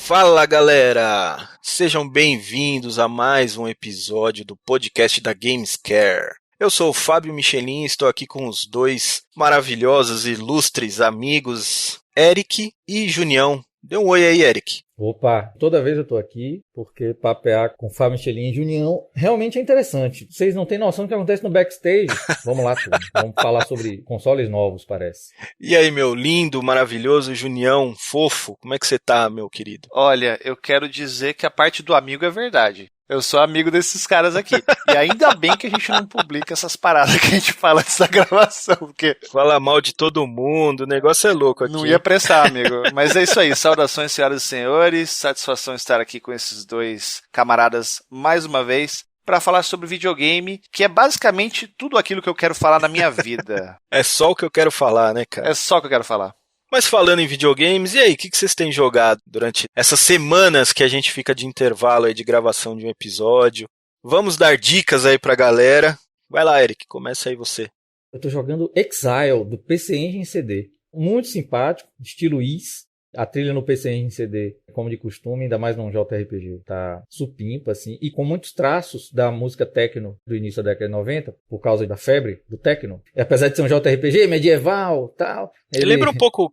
Fala galera, sejam bem-vindos a mais um episódio do podcast da Gamescare. Eu sou o Fábio Michelin e estou aqui com os dois maravilhosos e ilustres amigos, Eric e Junião. Dê um oi aí, Eric. Opa, toda vez eu tô aqui, porque papear com Fábio Michelin e Junião realmente é interessante. Vocês não têm noção do que acontece no backstage. Vamos lá, tudo. Vamos falar sobre consoles novos, parece. E aí, meu lindo, maravilhoso Junião, fofo, como é que você tá, meu querido? Olha, eu quero dizer que a parte do amigo é verdade. Eu sou amigo desses caras aqui. E ainda bem que a gente não publica essas paradas que a gente fala antes da gravação, porque... Fala mal de todo mundo, o negócio é louco aqui. Não ia prestar, amigo. Mas é isso aí. Saudações, senhoras e senhores. Satisfação estar aqui com esses dois camaradas mais uma vez para falar sobre videogame, que é basicamente tudo aquilo que eu quero falar na minha vida. É só o que eu quero falar, né, cara? É só o que eu quero falar. Mas falando em videogames, e aí, o que vocês têm jogado durante essas semanas que a gente fica de intervalo aí de gravação de um episódio? Vamos dar dicas aí pra galera. Vai lá, Eric, começa aí você. Eu tô jogando Exile, do PC Engine CD. Muito simpático, estilo Is. A trilha no PC Engine CD, como de costume, ainda mais num JRPG, tá supimpa, assim, e com muitos traços da música techno do início da década de 90, por causa da febre do techno. E apesar de ser um JRPG medieval, tal... Ele lembra um pouco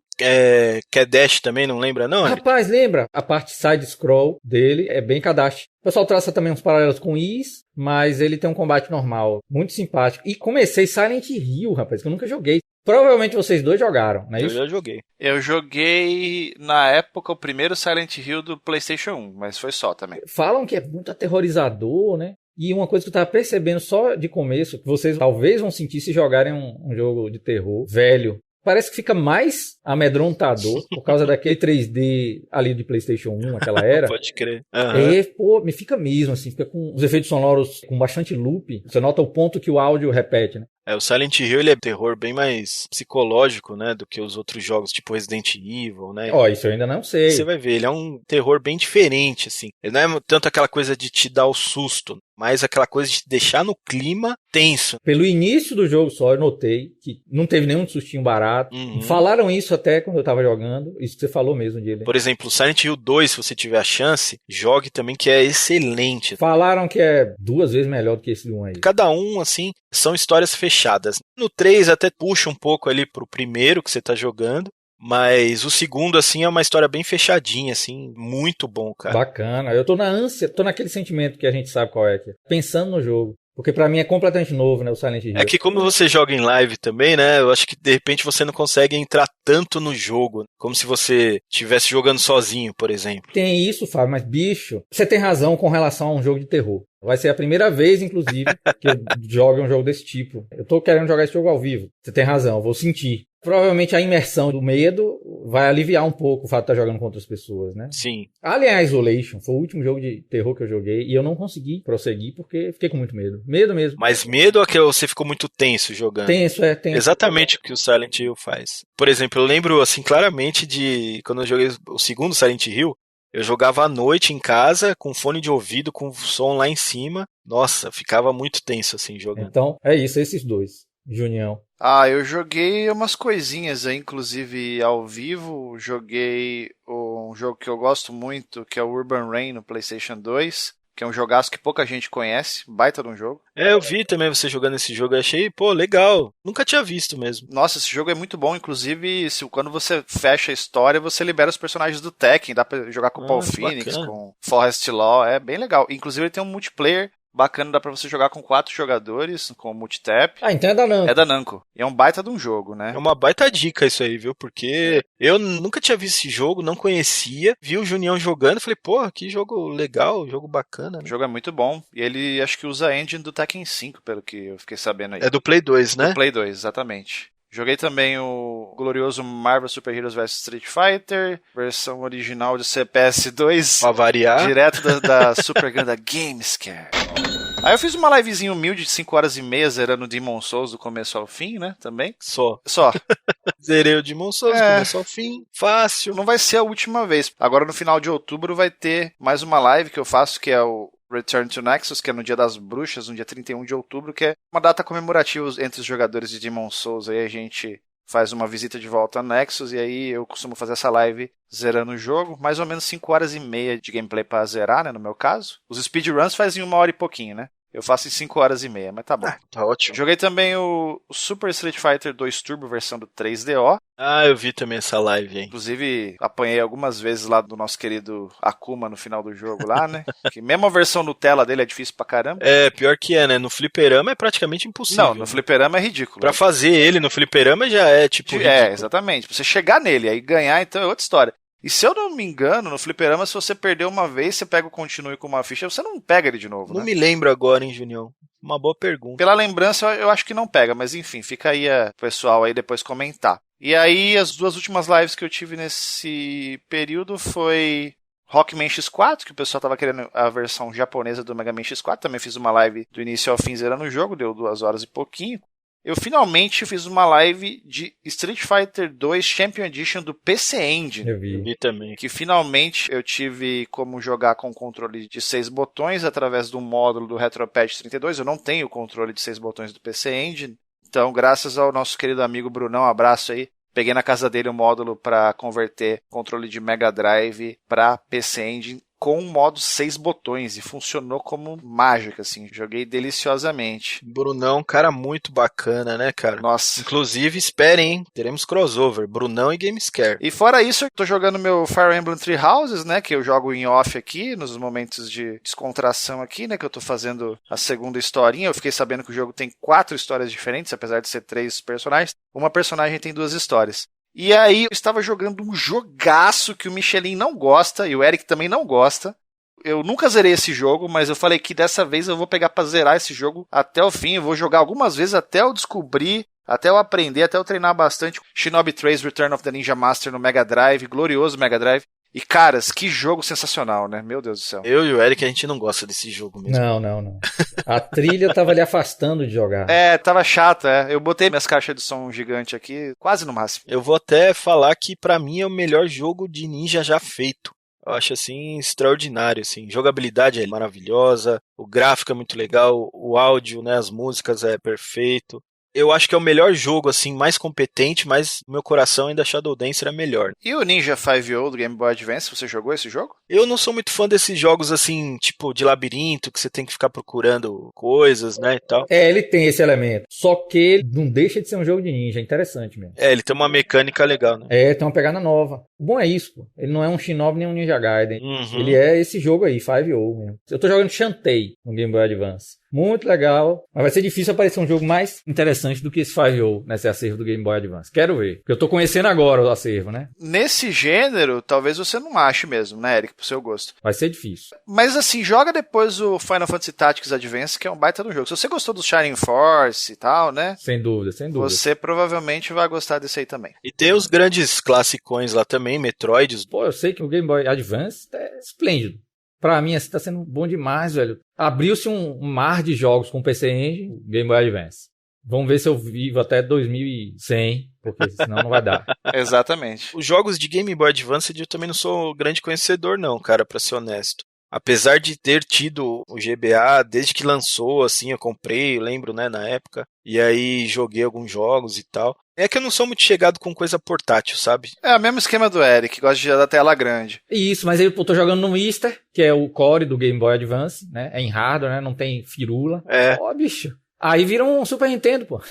Kadash também, não lembra não? Rapaz, lembra? A parte side-scroll dele é bem Kadash. O pessoal traça também uns paralelos com Is, mas ele tem um combate normal, muito simpático. E comecei Silent Hill, rapaz, que eu nunca joguei. Provavelmente vocês dois jogaram, não é isso? Eu já joguei. Eu joguei, na época, o primeiro Silent Hill do PlayStation 1, mas foi só também. Falam que é muito aterrorizador, né? E uma coisa que eu tava percebendo só de começo, que vocês talvez vão sentir se jogarem um jogo de terror velho. Parece que fica mais amedrontador por causa daquele 3D ali de PlayStation 1, aquela era. Pode crer. Me fica mesmo, assim, fica com os efeitos sonoros com bastante loop. Você nota o ponto que o áudio repete, né? O Silent Hill ele é terror bem mais psicológico, né, do que os outros jogos, tipo Resident Evil, né? Isso eu ainda não sei. Você vai ver, ele é um terror bem diferente, assim. Ele não é tanto aquela coisa de te dar o susto, mas aquela coisa de te deixar no clima tenso. Pelo início do jogo só, eu notei que não teve nenhum sustinho barato. Falaram isso até quando eu tava jogando, isso que você falou mesmo, dele. Por exemplo, Silent Hill 2, se você tiver a chance, jogue também, que é excelente. Falaram que é 2 vezes melhor do que esse 1 aí. Cada um, assim, são histórias fechadas. No 3 até puxa um pouco ali pro primeiro que você tá jogando, mas o segundo, assim, é uma história bem fechadinha, assim, muito bom, cara. Bacana. Eu tô na ânsia, tô naquele sentimento que a gente sabe qual é, pensando no jogo. Porque pra mim é completamente novo, né, o Silent Hill. É que como você joga em live também, né, eu acho que de repente você não consegue entrar tanto no jogo, como se você estivesse jogando sozinho, por exemplo. Tem isso, Fábio, mas bicho, você tem razão com relação a um jogo de terror. Vai ser a primeira vez, inclusive, que eu jogo um jogo desse tipo. Eu tô querendo jogar esse jogo ao vivo. Você tem razão, eu vou sentir. Provavelmente a imersão do medo vai aliviar um pouco o fato de estar jogando com outras pessoas, né? Sim. Alien Isolation foi o último jogo de terror que eu joguei e eu não consegui prosseguir porque fiquei com muito medo. Medo mesmo. Mas medo é que você ficou muito tenso jogando? Tenso. Exatamente o que o Silent Hill faz. Por exemplo, eu lembro assim claramente de quando eu joguei o segundo Silent Hill, eu jogava à noite em casa, com fone de ouvido, com o som lá em cima. Nossa, ficava muito tenso assim jogando. Então, é isso, esses dois. Junião. Eu joguei umas coisinhas aí, inclusive ao vivo. Joguei um jogo que eu gosto muito, que é o Urban Reign no PlayStation 2. Que é um jogaço que pouca gente conhece, baita de um jogo. Eu vi também você jogando esse jogo, eu achei, legal. Nunca tinha visto mesmo. Nossa, esse jogo é muito bom, inclusive, quando você fecha a história, você libera os personagens do Tekken, dá pra jogar com o Paul Phoenix, bacana. com Forrest Law, é bem legal. Inclusive ele tem um multiplayer bacana, dá pra você jogar com 4 jogadores, com multitap. Então é da Namco. É da Namco. E é um baita de um jogo, né? É uma baita dica isso aí, viu? Porque eu nunca tinha visto esse jogo, não conhecia, vi o Junião jogando, falei, que jogo legal, jogo bacana. Né? O jogo é muito bom. E ele acho que usa a engine do Tekken 5, pelo que eu fiquei sabendo aí. É do Play 2, né? Do Play 2, exatamente. Joguei também o glorioso Marvel Super Heroes vs Street Fighter, versão original de CPS 2. Pra variar. Direto da Super Ganda Gamescare. Aí eu fiz uma livezinha humilde de 5 horas e meia zerando Demon Souls do começo ao fim, né? Também. Só. Zerei o Demon Souls do começo ao fim. Fácil. Não vai ser a última vez. Agora no final de outubro vai ter mais uma live que eu faço, que é o Return to Nexus, que é no Dia das Bruxas, no dia 31 de outubro, que é uma data comemorativa entre os jogadores de Demon Souls. Aí a gente faz uma visita de volta a Nexus, e aí eu costumo fazer essa live zerando o jogo, mais ou menos 5 horas e meia de gameplay pra zerar, né, no meu caso. Os speedruns fazem 1 hora e pouquinho, né? Eu faço em 5 horas e meia, mas tá bom. Tá ótimo. Joguei também o Super Street Fighter 2 Turbo, versão do 3DO. Ah, eu vi também essa live, hein? Inclusive, apanhei algumas vezes lá do nosso querido Akuma no final do jogo lá, né? Que mesmo a versão Nutella dele é difícil pra caramba. É, pior que é, né? No fliperama é praticamente impossível. Não, no fliperama é ridículo. Pra fazer ele no fliperama já é, tipo, ridículo. É, exatamente. Pra você chegar nele, aí ganhar, então é outra história. E se eu não me engano, no fliperama, se você perder uma vez, você pega o continue com uma ficha, você não pega ele de novo, Não né? me lembro agora, hein, Junião? Uma boa pergunta. Pela lembrança, eu acho que não pega, mas enfim, fica aí o pessoal aí depois comentar. E aí, as 2 últimas lives que eu tive nesse período foi Rockman X4, que o pessoal tava querendo a versão japonesa do Mega Man X4, também fiz uma live do início ao fim zerando o jogo, deu 2 horas e pouquinho. Eu finalmente fiz uma live de Street Fighter 2 Champion Edition do PC Engine. Eu vi. Vi também. Que finalmente eu tive como jogar com controle de 6 botões através do módulo do RetroPad 32. Eu não tenho o controle de 6 botões do PC Engine. Então, graças ao nosso querido amigo Brunão, um abraço aí. Peguei na casa dele um módulo para converter controle de Mega Drive para PC Engine com um modo 6 botões e funcionou como mágica, assim. Joguei deliciosamente. Brunão, cara muito bacana, né, cara? Nossa. Inclusive, esperem, hein? Teremos crossover. Brunão e Gamescare. E fora isso, eu tô jogando meu Fire Emblem Three Houses, né? Que eu jogo em off aqui, nos momentos de descontração aqui, né? Que eu tô fazendo a segunda historinha. Eu fiquei sabendo que o jogo tem 4 histórias diferentes, apesar de ser 3 personagens. Uma personagem tem 2 histórias. E aí eu estava jogando um jogaço que o Michelin não gosta, e o Eric também não gosta. Eu nunca zerei esse jogo, mas eu falei que dessa vez eu vou pegar pra zerar esse jogo até o fim. Eu vou jogar algumas vezes até eu descobrir, até eu aprender, até eu treinar bastante. Shinobi 3 Return of the Ninja Master no Mega Drive, glorioso Mega Drive. E caras, que jogo sensacional, né? Meu Deus do céu. Eu e o Eric, a gente não gosta desse jogo mesmo. Não. A trilha tava ali afastando de jogar. É, tava chato, é. Eu botei minhas caixas de som gigante aqui, quase no máximo. Eu vou até falar que pra mim é o melhor jogo de ninja já feito. Eu acho assim extraordinário, assim. Jogabilidade é maravilhosa, o gráfico é muito legal, o áudio, né, as músicas é perfeito. Eu acho que é o melhor jogo, assim, mais competente, mas no meu coração ainda Shadow Dancer é melhor. E o Ninja 5-0 do Game Boy Advance, você jogou esse jogo? Eu não sou muito fã desses jogos, assim, tipo de labirinto, que você tem que ficar procurando coisas, né, e tal. É, ele tem esse elemento. Só que ele não deixa de ser um jogo de ninja. É interessante mesmo. É, ele tem uma mecânica legal, né? É, tem uma pegada nova. O bom é isso, pô. Ele não é um Shinobi nem um Ninja Gaiden. Uhum. Ele é esse jogo aí, 5-0 mesmo. Eu tô jogando Shantae no Game Boy Advance. Muito legal. Mas vai ser difícil aparecer um jogo mais interessante do que esse 5-0 nesse acervo do Game Boy Advance. Quero ver. Porque eu tô conhecendo agora o acervo, né? Nesse gênero, talvez você não ache mesmo, né, Eric, pro seu gosto. Vai ser difícil. Mas assim, joga depois o Final Fantasy Tactics Advance, que é um baita do jogo. Se você gostou do Shining Force e tal, né? Sem dúvida, sem dúvida. Você provavelmente vai gostar desse aí também. E tem os grandes classicões lá também, Metroids. Pô, eu sei que o Game Boy Advance é esplêndido. Pra mim, assim, tá sendo bom demais, velho. Abriu-se um mar de jogos com PC Engine, Game Boy Advance. Vamos ver se eu vivo até 2100, porque senão não vai dar. Exatamente. Os jogos de Game Boy Advance eu também não sou grande conhecedor não, cara, pra ser honesto. Apesar de ter tido o GBA desde que lançou, assim, eu comprei, eu lembro, né, na época. E aí joguei alguns jogos e tal. É que eu não sou muito chegado com coisa portátil, sabe? É o mesmo esquema do Eric, gosta de da tela grande. Isso, mas eu tô jogando no Mister, que é o core do Game Boy Advance, né? É em hardware, né? Não tem firula. É. Ó, bicho. Aí vira um Super Nintendo, pô.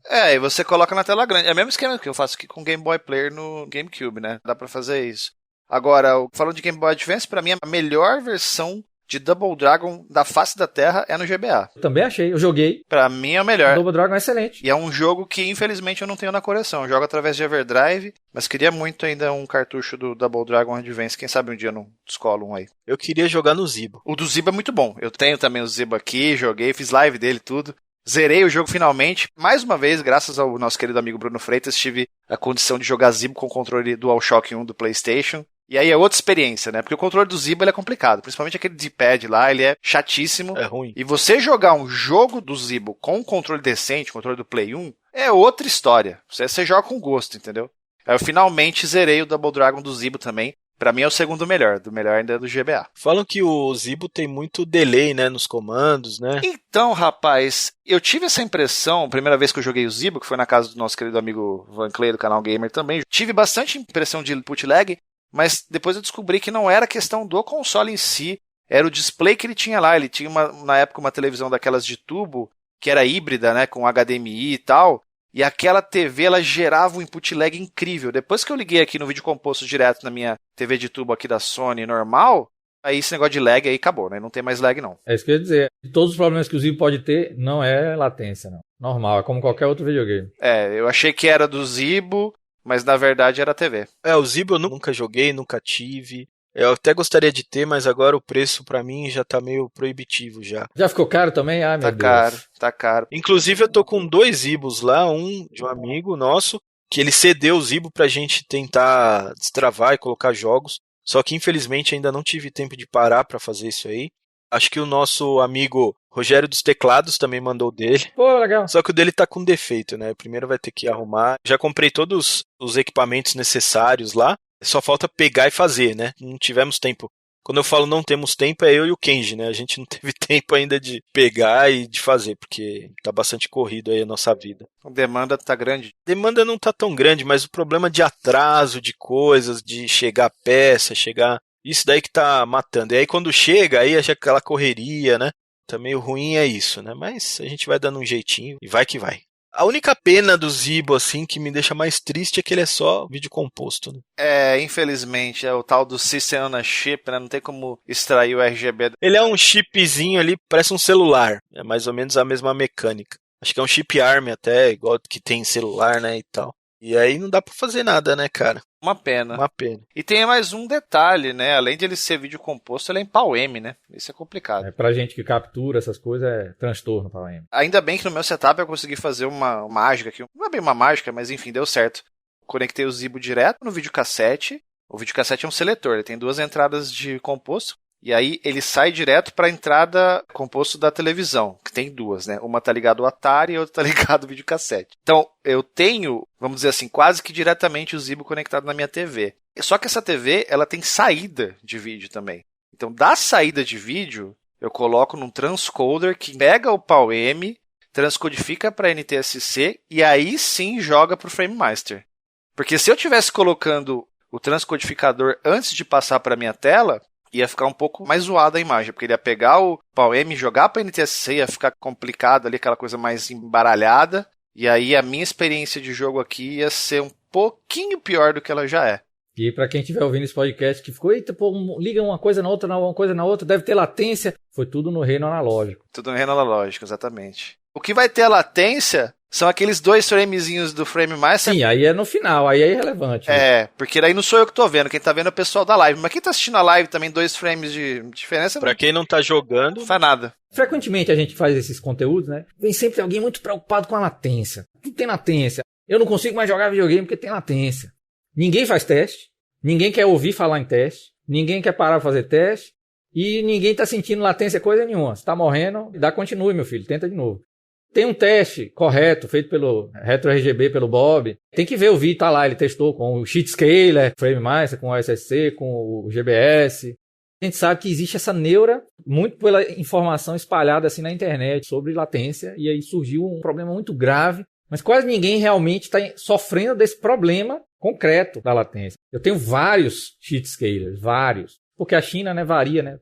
É, e você coloca na tela grande. É o mesmo esquema que eu faço aqui com o Game Boy Player no GameCube, né? Dá pra fazer isso. Agora, falando de Game Boy Advance, pra mim a melhor versão de Double Dragon da face da Terra é no GBA. Eu também achei, eu joguei. Pra mim é o melhor. Double Dragon é excelente. E é um jogo que, infelizmente, eu não tenho na coleção. Eu jogo através de Everdrive, mas queria muito ainda um cartucho do Double Dragon Advance. Quem sabe um dia eu não descolo um aí. Eu queria jogar no Zibo. O do Zibo é muito bom. Eu tenho também o Zibo aqui, joguei, fiz live dele tudo. Zerei o jogo finalmente. Mais uma vez, graças ao nosso querido amigo Bruno Freitas, tive a condição de jogar Zibo com o controle DualShock 1 do PlayStation. E aí é outra experiência, né? Porque o controle do Zibo ele é complicado. Principalmente aquele D-pad lá, ele é chatíssimo. É ruim. E você jogar um jogo do Zibo com um controle decente, controle do Play 1, é outra história. Você joga com gosto, entendeu? Aí eu finalmente zerei o Double Dragon do Zibo também. Pra mim é o segundo melhor, do melhor ainda é do GBA. Falam que o Zibo tem muito delay, né, nos comandos, né? Então, rapaz, eu tive essa impressão, a primeira vez que eu joguei o Zibo, que foi na casa do nosso querido amigo Van Clay, do canal Gamer também, tive bastante impressão de input lag, mas depois eu descobri que não era questão do console em si, era o display que ele tinha lá. Ele tinha, na época, uma televisão daquelas de tubo, que era híbrida, né, com HDMI e tal, e aquela TV, ela gerava um input lag incrível. Depois que eu liguei aqui no vídeo composto direto na minha TV de tubo aqui da Sony normal, aí esse negócio de lag aí acabou, né? Não tem mais lag, não. É isso que eu ia dizer. De todos os problemas que o Zibo pode ter, não é latência, não. Normal, é como qualquer outro videogame. Eu achei que era do Zibo, mas na verdade era a TV. O Zibo eu nunca joguei, nunca tive. Eu até gostaria de ter, mas agora o preço pra mim já tá meio proibitivo já. Já ficou caro também? Ai, meu Deus. Tá caro. Inclusive eu tô com 2 Zibos lá, um de um amigo nosso, que ele cedeu o Zibo pra gente tentar destravar e colocar jogos. Só que infelizmente ainda não tive tempo de parar pra fazer isso aí. Acho que o nosso amigo Rogério dos Teclados também mandou o dele. Pô, legal. Só que o dele tá com defeito, né? Primeiro vai ter que arrumar. Já comprei todos os equipamentos necessários lá. Só falta pegar e fazer, né? Não tivemos tempo. Quando eu falo não temos tempo, é eu e o Kenji, né? A gente não teve tempo ainda de pegar e de fazer, porque tá bastante corrido aí a nossa vida. A demanda tá grande? Demanda não tá tão grande, mas o problema de atraso de coisas, de chegar a peça, isso daí que tá matando. E aí quando chega, aí é aquela correria, né? Tá meio ruim é isso, né? Mas a gente vai dando um jeitinho e vai que vai. A única pena do Zibo, assim, que me deixa mais triste é que ele é só vídeo composto, né? Infelizmente, é o tal do System on a Chip, né? Não tem como extrair o RGB. Ele é um chipzinho ali, parece um celular. É mais ou menos a mesma mecânica. Acho que é um chip ARM até, igual que tem em celular, né, e tal. E aí não dá pra fazer nada, né, cara? Uma pena. Uma pena. E tem mais um detalhe, né? Além de ele ser vídeo composto, ele é em PAL-M, né? Isso é complicado. Pra gente que captura essas coisas, é transtorno PAL-M. Ainda bem que no meu setup eu consegui fazer uma mágica aqui. Não é bem uma mágica, mas enfim, deu certo. Conectei o Zibo direto no videocassete. O videocassete é um seletor, ele tem 2 entradas de composto. E aí ele sai direto para a entrada composto da televisão, que tem 2, né? Uma tá ligado ao Atari e outra tá ligado ao videocassete. Então, eu tenho, vamos dizer assim, quase que diretamente o Zibo conectado na minha TV. Só que essa TV, ela tem saída de vídeo também. Então, da saída de vídeo, eu coloco num transcoder que pega o PAL-M, transcodifica para NTSC e aí sim joga para o FrameMaster. Porque se eu tivesse colocando o transcodificador antes de passar para a minha tela, ia ficar um pouco mais zoada a imagem, porque ele ia pegar o PAL-M, jogar para NTSC, ia ficar complicado ali, aquela coisa mais embaralhada, e aí a minha experiência de jogo aqui ia ser um pouquinho pior do que ela já é. E para quem estiver ouvindo esse podcast que ficou, eita, pô, liga uma coisa na outra, deve ter latência. Foi tudo no reino analógico. Tudo no reino analógico, exatamente. O que vai ter a latência são aqueles 2 framezinhos do FrameMaster. Sim, aí é no final, aí é irrelevante. Né? Porque daí não sou eu que tô vendo, quem tá vendo é o pessoal da live. Mas quem tá assistindo a live também, 2 frames de diferença... Pra quem não tá jogando... Não faz nada. Frequentemente a gente faz esses conteúdos, né? Vem sempre alguém muito preocupado com a latência. Tudo tem latência. Eu não consigo mais jogar videogame porque tem latência. Ninguém faz teste, ninguém quer ouvir falar em teste, ninguém quer parar pra fazer teste, e ninguém tá sentindo latência coisa nenhuma. Você tá morrendo, continue, meu filho, tenta de novo. Tem um teste correto, feito pelo RetroRGB, pelo Bob. Tem que ver o vídeo, tá lá, ele testou com o SheetScaler, FrameMaster, com o OSSC, com o GBS. A gente sabe que existe essa neura, muito pela informação espalhada assim na internet sobre latência, e aí surgiu um problema muito grave, mas quase ninguém realmente está sofrendo desse problema concreto da latência. Eu tenho vários SheetScalers, vários, porque a China, né, varia, né?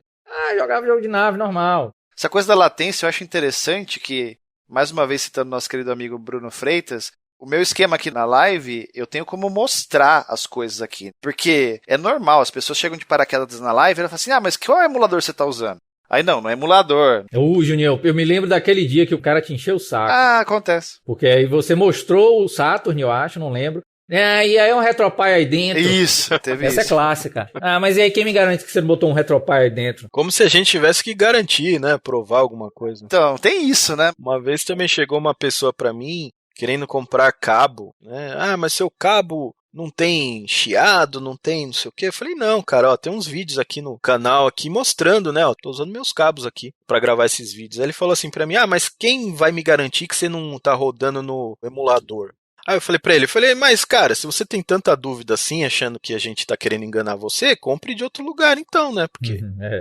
Jogava jogo de nave normal. Essa coisa da latência eu acho interessante que, mais uma vez citando nosso querido amigo Bruno Freitas, o meu esquema aqui na live, eu tenho como mostrar as coisas aqui. Porque é normal, as pessoas chegam de paraquedas na live e elas falam assim, mas qual emulador você está usando? Aí não é emulador. Junior, eu me lembro daquele dia que o cara te encheu o saco. Acontece. Porque aí você mostrou o Saturn, eu acho, não lembro. E aí é um RetroPie aí dentro. Isso, teve Essa isso. É clássica. Mas e aí quem me garante que você não botou um RetroPie aí dentro? Como se a gente tivesse que garantir, né? Provar alguma coisa. Então, tem isso, né? Uma vez também chegou uma pessoa pra mim querendo comprar cabo, né? Mas seu cabo não tem chiado, não tem não sei o quê. Eu falei, não, cara, tem uns vídeos aqui no canal aqui mostrando, né? Tô usando meus cabos aqui pra gravar esses vídeos. Aí ele falou assim pra mim, mas quem vai me garantir que você não tá rodando no emulador? Aí eu falei pra ele, mas cara, se você tem tanta dúvida assim, achando que a gente tá querendo enganar você, compre de outro lugar então, né? Porque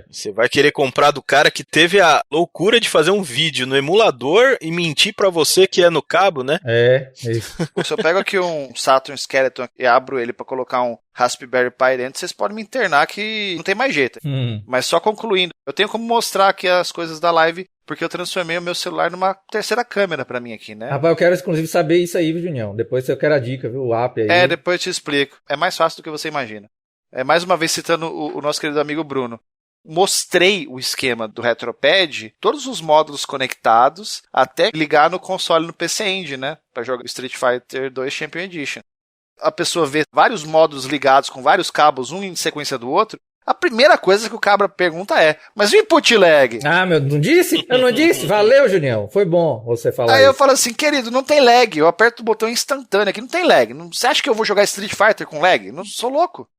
você vai querer comprar do cara que teve a loucura de fazer um vídeo no emulador e mentir pra você que é no cabo, né? Isso. Se eu pego aqui um Saturn Skeleton e abro ele pra colocar um Raspberry Pi dentro, vocês podem me internar que não tem mais jeito. Mas só concluindo, eu tenho como mostrar aqui as coisas da live, porque eu transformei o meu celular numa terceira câmera pra mim aqui, né? Rapaz, eu quero inclusive saber isso aí, viu, Junião? Depois eu quero a dica, viu? O app aí. Depois eu te explico. É mais fácil do que você imagina. Mais uma vez citando o nosso querido amigo Bruno. Mostrei o esquema do Retropad, todos os módulos conectados, até ligar no console no PC Engine, né? Pra jogar Street Fighter 2 Champion Edition. A pessoa vê vários módulos ligados com vários cabos, um em sequência do outro. A primeira coisa que o cabra pergunta é, mas o input lag? Não disse? Eu não disse? Valeu, Junião. Foi bom você falar Aí isso. eu falo assim, querido, não tem lag. Eu aperto o botão instantâneo aqui, não tem lag. Você acha que eu vou jogar Street Fighter com lag? Não sou louco.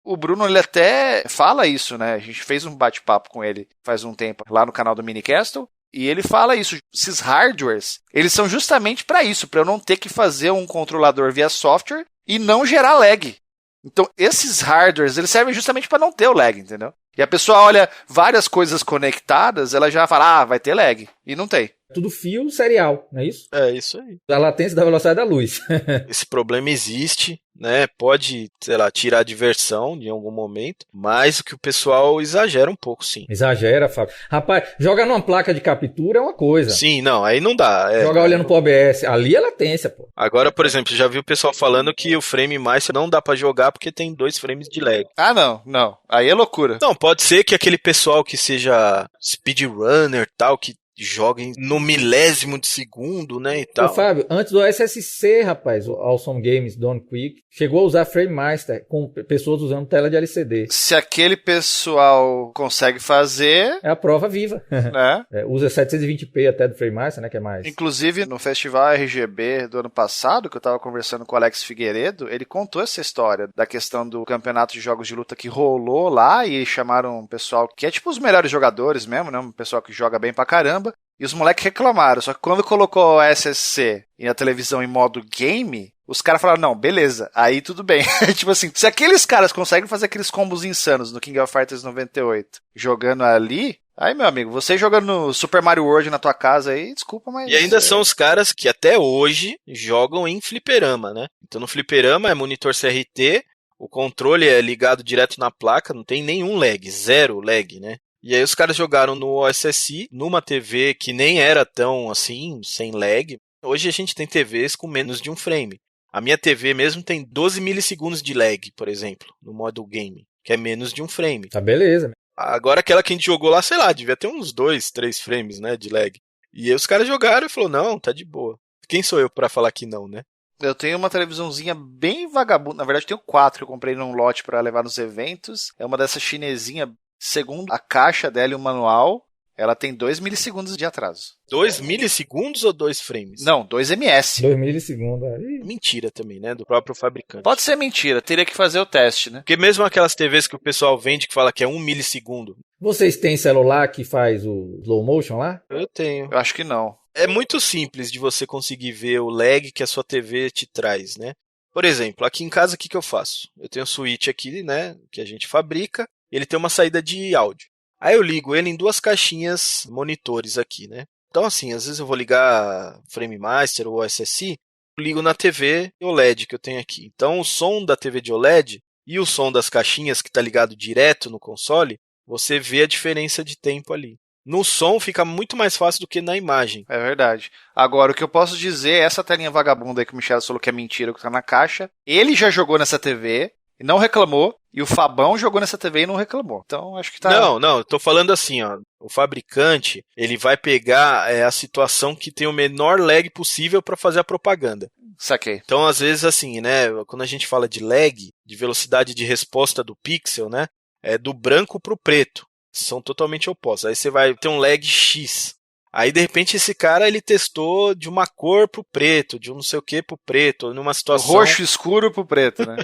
O Bruno, ele até fala isso, né? A gente fez um bate-papo com ele faz um tempo lá no canal do Minicastle. E ele fala isso. Esses hardwares, eles são justamente para isso, para eu não ter que fazer um controlador via software e não gerar lag. Então, esses hardwares, eles servem justamente para não ter o lag, entendeu? E a pessoa olha várias coisas conectadas, ela já fala, vai ter lag. E não tem. Tudo fio serial, não é isso? É isso aí. A latência da velocidade da luz. Esse problema existe, né? Pode, sei lá, tirar a diversão em algum momento, mas o que o pessoal exagera um pouco, sim. Exagera, Fábio. Rapaz, joga numa placa de captura é uma coisa. Sim, não, aí não dá. Joga olhando pro OBS. Ali é latência, pô. Agora, por exemplo, já vi o pessoal falando que o frame master não dá pra jogar porque tem 2 frames de lag. Ah, não. Aí é loucura. Não, pode ser que aquele pessoal que seja speedrunner tal, que joguem no milésimo de segundo, né, e tal. Ô, Fábio, antes do SSC, rapaz, o Awesome Games Done Quick chegou a usar Frame Master com pessoas usando tela de LCD. Se aquele pessoal consegue fazer... É a prova viva. Né? Usa 720p até do Frame Master, né, que é mais. Inclusive, no Festival RGB do ano passado, que eu tava conversando com o Alex Figueiredo, ele contou essa história da questão do campeonato de jogos de luta que rolou lá e chamaram um pessoal que é tipo os melhores jogadores mesmo, né, um pessoal que joga bem pra caramba. E os moleques reclamaram, só que quando colocou o SSC e a televisão em modo game, os caras falaram, não, beleza, aí tudo bem. Tipo assim, se aqueles caras conseguem fazer aqueles combos insanos no King of Fighters 98, jogando ali, aí, meu amigo, você jogando no Super Mario World na tua casa aí, desculpa, mas... E ainda são os caras que até hoje jogam em fliperama, né? Então no fliperama é monitor CRT, o controle é ligado direto na placa, não tem nenhum lag, 0 lag, né? E aí os caras jogaram no OSSI, numa TV que nem era tão assim, sem lag. Hoje a gente tem TVs com menos de 1 frame. A minha TV mesmo tem 12 milissegundos de lag, por exemplo, no modo game, que é menos de 1 frame. Tá beleza. Agora aquela que a gente jogou lá, sei lá, devia ter uns 2, 3 frames, né, de lag. E aí os caras jogaram e falaram, não, tá de boa. Quem sou eu pra falar que não, né? Eu tenho uma televisãozinha bem vagabunda, na verdade eu tenho 4 que eu comprei num lote pra levar nos eventos. É uma dessas chinesinha. Segundo a caixa dela e o manual, ela tem 2 milissegundos de atraso. 2 milissegundos ou 2 frames? Não, 2 ms. 2 milissegundos. Aí. Mentira também, né? Do próprio fabricante. Pode ser mentira, teria que fazer o teste, né? Porque mesmo aquelas TVs que o pessoal vende que fala que é 1 milissegundo. Vocês têm celular que faz o slow motion lá? Eu tenho. Eu acho que não. É muito simples de você conseguir ver o lag que a sua TV te traz, né? Por exemplo, aqui em casa o que eu faço? Eu tenho um switch aqui, né? Que a gente fabrica. Ele tem uma saída de áudio. Aí eu ligo ele em 2 caixinhas monitores aqui, né? Então assim, às vezes eu vou ligar Frame Master ou SSI, eu ligo na TV OLED que eu tenho aqui. Então o som da TV de OLED e o som das caixinhas que está ligado direto no console, você vê a diferença de tempo ali. No som fica muito mais fácil do que na imagem. É verdade. Agora, o que eu posso dizer, essa telinha vagabunda aí que o Michel falou que é mentira, que tá na caixa, ele já jogou nessa TV e não reclamou, e o Fabão jogou nessa TV e não reclamou. Então, acho que tá... Não, eu tô falando assim, ó, o fabricante, ele vai pegar a situação que tem o menor lag possível para fazer a propaganda. Saquei. Então, às vezes, assim, né, quando a gente fala de lag, de velocidade de resposta do pixel, né, é do branco pro preto. São totalmente opostos. Aí você vai ter um lag X. Aí, de repente, esse cara, ele testou de uma cor pro preto, de um não sei o que pro preto, numa situação... Roxo escuro pro preto, né?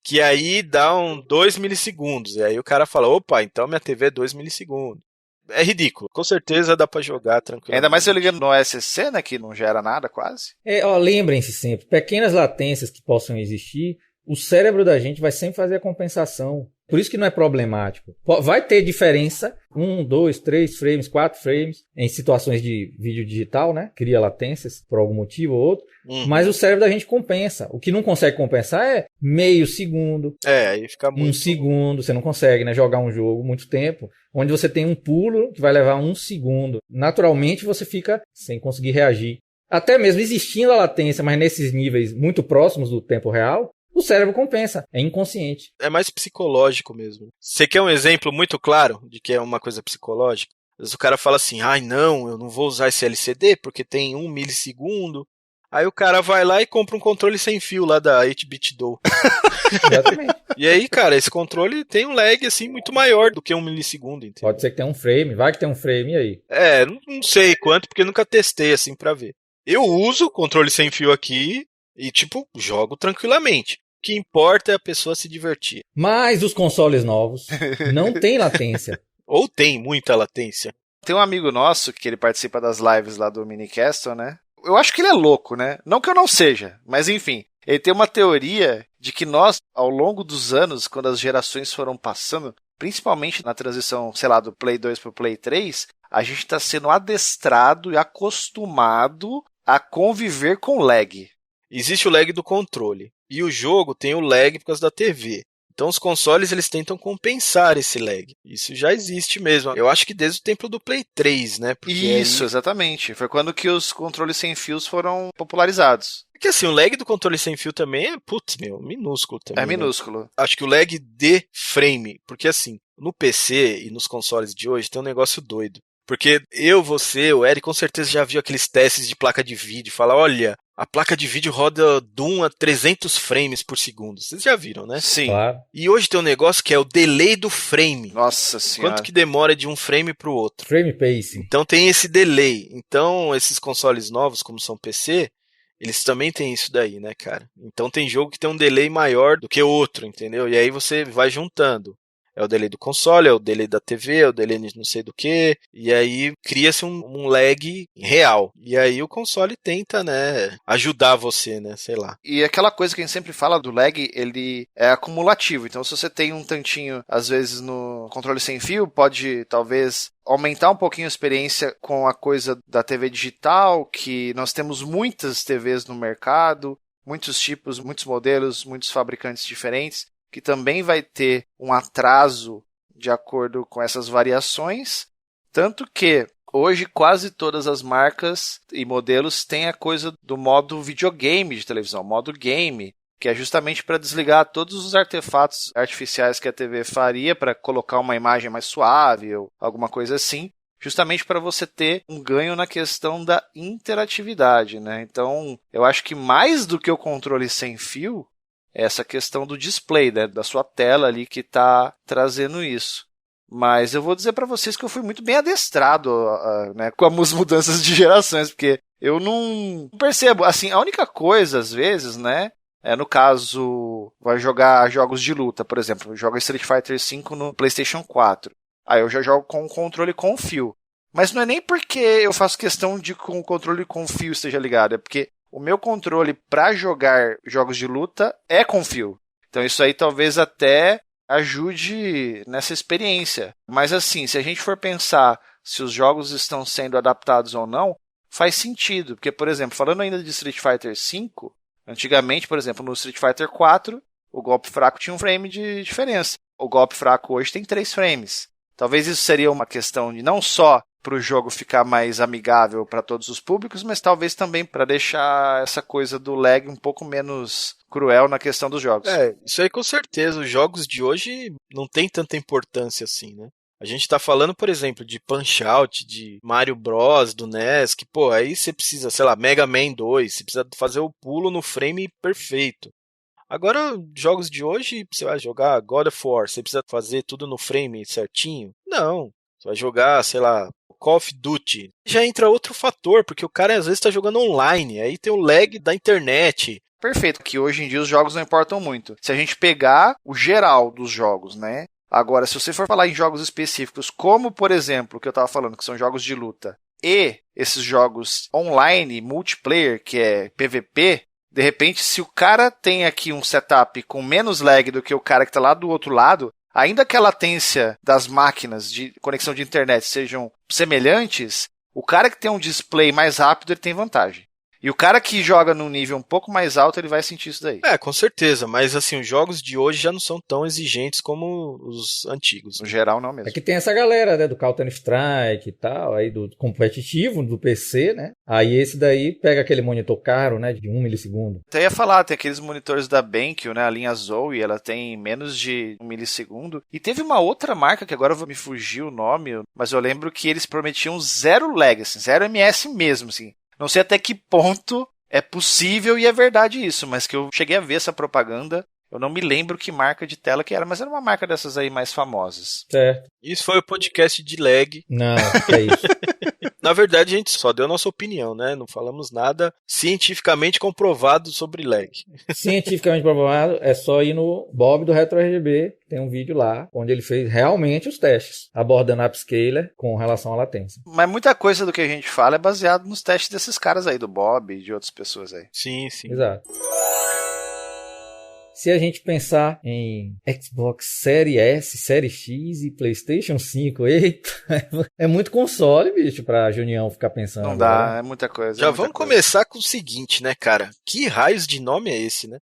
Que aí dá 2 milissegundos. E aí o cara fala, opa, então minha TV é 2 milissegundos. é ridículo. Com certeza dá pra jogar tranquilo. Ainda mais se eu ligando no OSC, né, que não gera nada quase. Lembrem-se sempre, pequenas latências que possam existir, o cérebro da gente vai sempre fazer a compensação. Por isso que não é problemático. Vai ter diferença, 1, 2, 3 frames, 4 frames, em situações de vídeo digital, né? Cria latências por algum motivo ou outro. Mas o cérebro da gente compensa. O que não consegue compensar é meio segundo. Aí fica muito... 1 segundo. Você não consegue, né? Jogar um jogo muito tempo, onde você tem um pulo que vai levar 1 segundo. Naturalmente você fica sem conseguir reagir. Até mesmo existindo a latência, mas nesses níveis muito próximos do tempo real, o cérebro compensa, é inconsciente. É mais psicológico mesmo. Você quer um exemplo muito claro de que é uma coisa psicológica? Às vezes o cara fala assim, não, eu não vou usar esse LCD porque tem 1 milissegundo. Aí o cara vai lá e compra um controle sem fio lá da 8-bit Do. Exatamente. E aí, cara, esse controle tem um lag assim muito maior do que 1 milissegundo. Entendeu? Pode ser que tenha um frame, vai que tem um frame, e aí? Não sei quanto, porque eu nunca testei assim pra ver. Eu uso controle sem fio aqui e, jogo tranquilamente. O que importa é a pessoa se divertir. Mas os consoles novos não tem latência. Ou tem muita latência. Tem um amigo nosso que ele participa das lives lá do Minicastle, né? Eu acho que ele é louco, né? Não que eu não seja, mas enfim. Ele tem uma teoria de que nós, ao longo dos anos, quando as gerações foram passando, principalmente na transição, sei lá, do Play 2 pro Play 3, a gente está sendo adestrado e acostumado a conviver com lag. Existe o lag do controle. E o jogo tem o lag por causa da TV. Então os consoles eles tentam compensar esse lag. Isso já existe mesmo. Eu acho que desde o tempo do Play 3, né? Porque isso, exatamente. Foi quando que os controles sem fios foram popularizados. Porque assim, o lag do controle sem fio também é, minúsculo também. É minúsculo. Né? Acho que o lag de frame, porque assim, no PC e nos consoles de hoje tem um negócio doido. Porque você, o Eric, com certeza já viu aqueles testes de placa de vídeo. Fala, olha, a placa de vídeo roda de 1 a 300 frames por segundo. Vocês já viram, né? Sim. Claro. E hoje tem um negócio que é o delay do frame. Nossa senhora. Quanto que demora de um frame pro outro. Frame pacing. Então tem esse delay. Então esses consoles novos, como são PC, eles também têm isso daí, né, cara? Então tem jogo que tem um delay maior do que outro, entendeu? E aí você vai juntando. É o delay do console, é o delay da TV, é o delay de não sei do que, e aí cria-se um lag real. E aí o console tenta, né, ajudar você, né, sei lá. E aquela coisa que a gente sempre fala do lag, ele é acumulativo. Então se você tem um tantinho, às vezes no controle sem fio, pode talvez aumentar um pouquinho a experiência com a coisa da TV digital, que nós temos muitas TVs no mercado, muitos tipos, muitos modelos, muitos fabricantes diferentes, que também vai ter um atraso de acordo com essas variações, tanto que hoje quase todas as marcas e modelos têm a coisa do modo videogame de televisão, modo game, que é justamente para desligar todos os artefatos artificiais que a TV faria para colocar uma imagem mais suave ou alguma coisa assim, justamente para você ter um ganho na questão da interatividade, né? Então, eu acho que mais do que o controle sem fio, essa questão do display, né, da sua tela ali que está trazendo isso. Mas eu vou dizer para vocês que eu fui muito bem adestrado né, com as mudanças de gerações, porque eu não percebo. Assim, a única coisa, às vezes, né, no caso, vai jogar jogos de luta, por exemplo, joga Street Fighter V no PlayStation 4. Aí eu já jogo com o controle com fio. Mas não é nem porque eu faço questão de que o controle com fio esteja ligado, é porque o meu controle para jogar jogos de luta é com fio. Então isso aí talvez até ajude nessa experiência. Mas assim, se a gente for pensar se os jogos estão sendo adaptados ou não, faz sentido. Porque, por exemplo, falando ainda de Street Fighter V, antigamente, por exemplo, no Street Fighter 4, o golpe fraco tinha um frame de diferença. O golpe fraco hoje tem 3 frames. Talvez isso seria uma questão de não só para o jogo ficar mais amigável para todos os públicos, mas talvez também para deixar essa coisa do lag um pouco menos cruel na questão dos jogos. Isso aí com certeza. Os jogos de hoje não tem tanta importância assim, né? A gente tá falando, por exemplo, de Punch-Out, de Mario Bros, do NES, que, pô, aí você precisa, sei lá, Mega Man 2, você precisa fazer o pulo no frame perfeito. Agora, jogos de hoje, você vai jogar God of War, você precisa fazer tudo no frame certinho? Não. Você vai jogar, sei lá, Call of Duty. Já entra outro fator, porque o cara às vezes está jogando online, aí tem o lag da internet. Perfeito, que hoje em dia os jogos não importam muito. Se a gente pegar o geral dos jogos, né? Agora, se você for falar em jogos específicos, como, por exemplo, o que eu estava falando, que são jogos de luta, e esses jogos online, multiplayer, que é PVP, de repente, se o cara tem aqui um setup com menos lag do que o cara que está lá do outro lado, ainda que a latência das máquinas de conexão de internet sejam semelhantes, o cara que tem um display mais rápido, ele tem vantagem. E o cara que joga num nível um pouco mais alto, ele vai sentir isso daí. Com certeza, mas assim, os jogos de hoje já não são tão exigentes como os antigos. No geral, não mesmo. É que tem essa galera, né, do Counter-Strike e tal, aí do competitivo, do PC, né? Aí esse daí pega aquele monitor caro, né, de 1 milissegundo. Até ia falar, tem aqueles monitores da BenQ, né, a linha Zoe, ela tem menos de 1 milissegundo. E teve uma outra marca, que agora me fugiu o nome, mas eu lembro que eles prometiam zero lag, assim, zero MS mesmo, assim. Não sei até que ponto é possível e é verdade isso, mas que eu cheguei a ver essa propaganda, eu não me lembro que marca de tela que era, mas era uma marca dessas aí mais famosas. Certo. Isso foi o podcast de lag. Não, é isso. Na verdade, a gente só deu nossa opinião, né? Não falamos nada cientificamente comprovado sobre lag. Cientificamente provado, é só ir no Bob do RetroRGB, tem um vídeo lá, onde ele fez realmente os testes, abordando upscaler com relação à latência. Mas muita coisa do que a gente fala é baseado nos testes desses caras aí, do Bob e de outras pessoas aí. Sim, sim. Exato. Se a gente pensar em Xbox Series S, Series X e PlayStation 5, eita, é muito console, bicho, pra Junião ficar pensando. Não agora. dá, é muita coisa. Já vamos começar com o seguinte, né, cara? Que raios de nome é esse, né?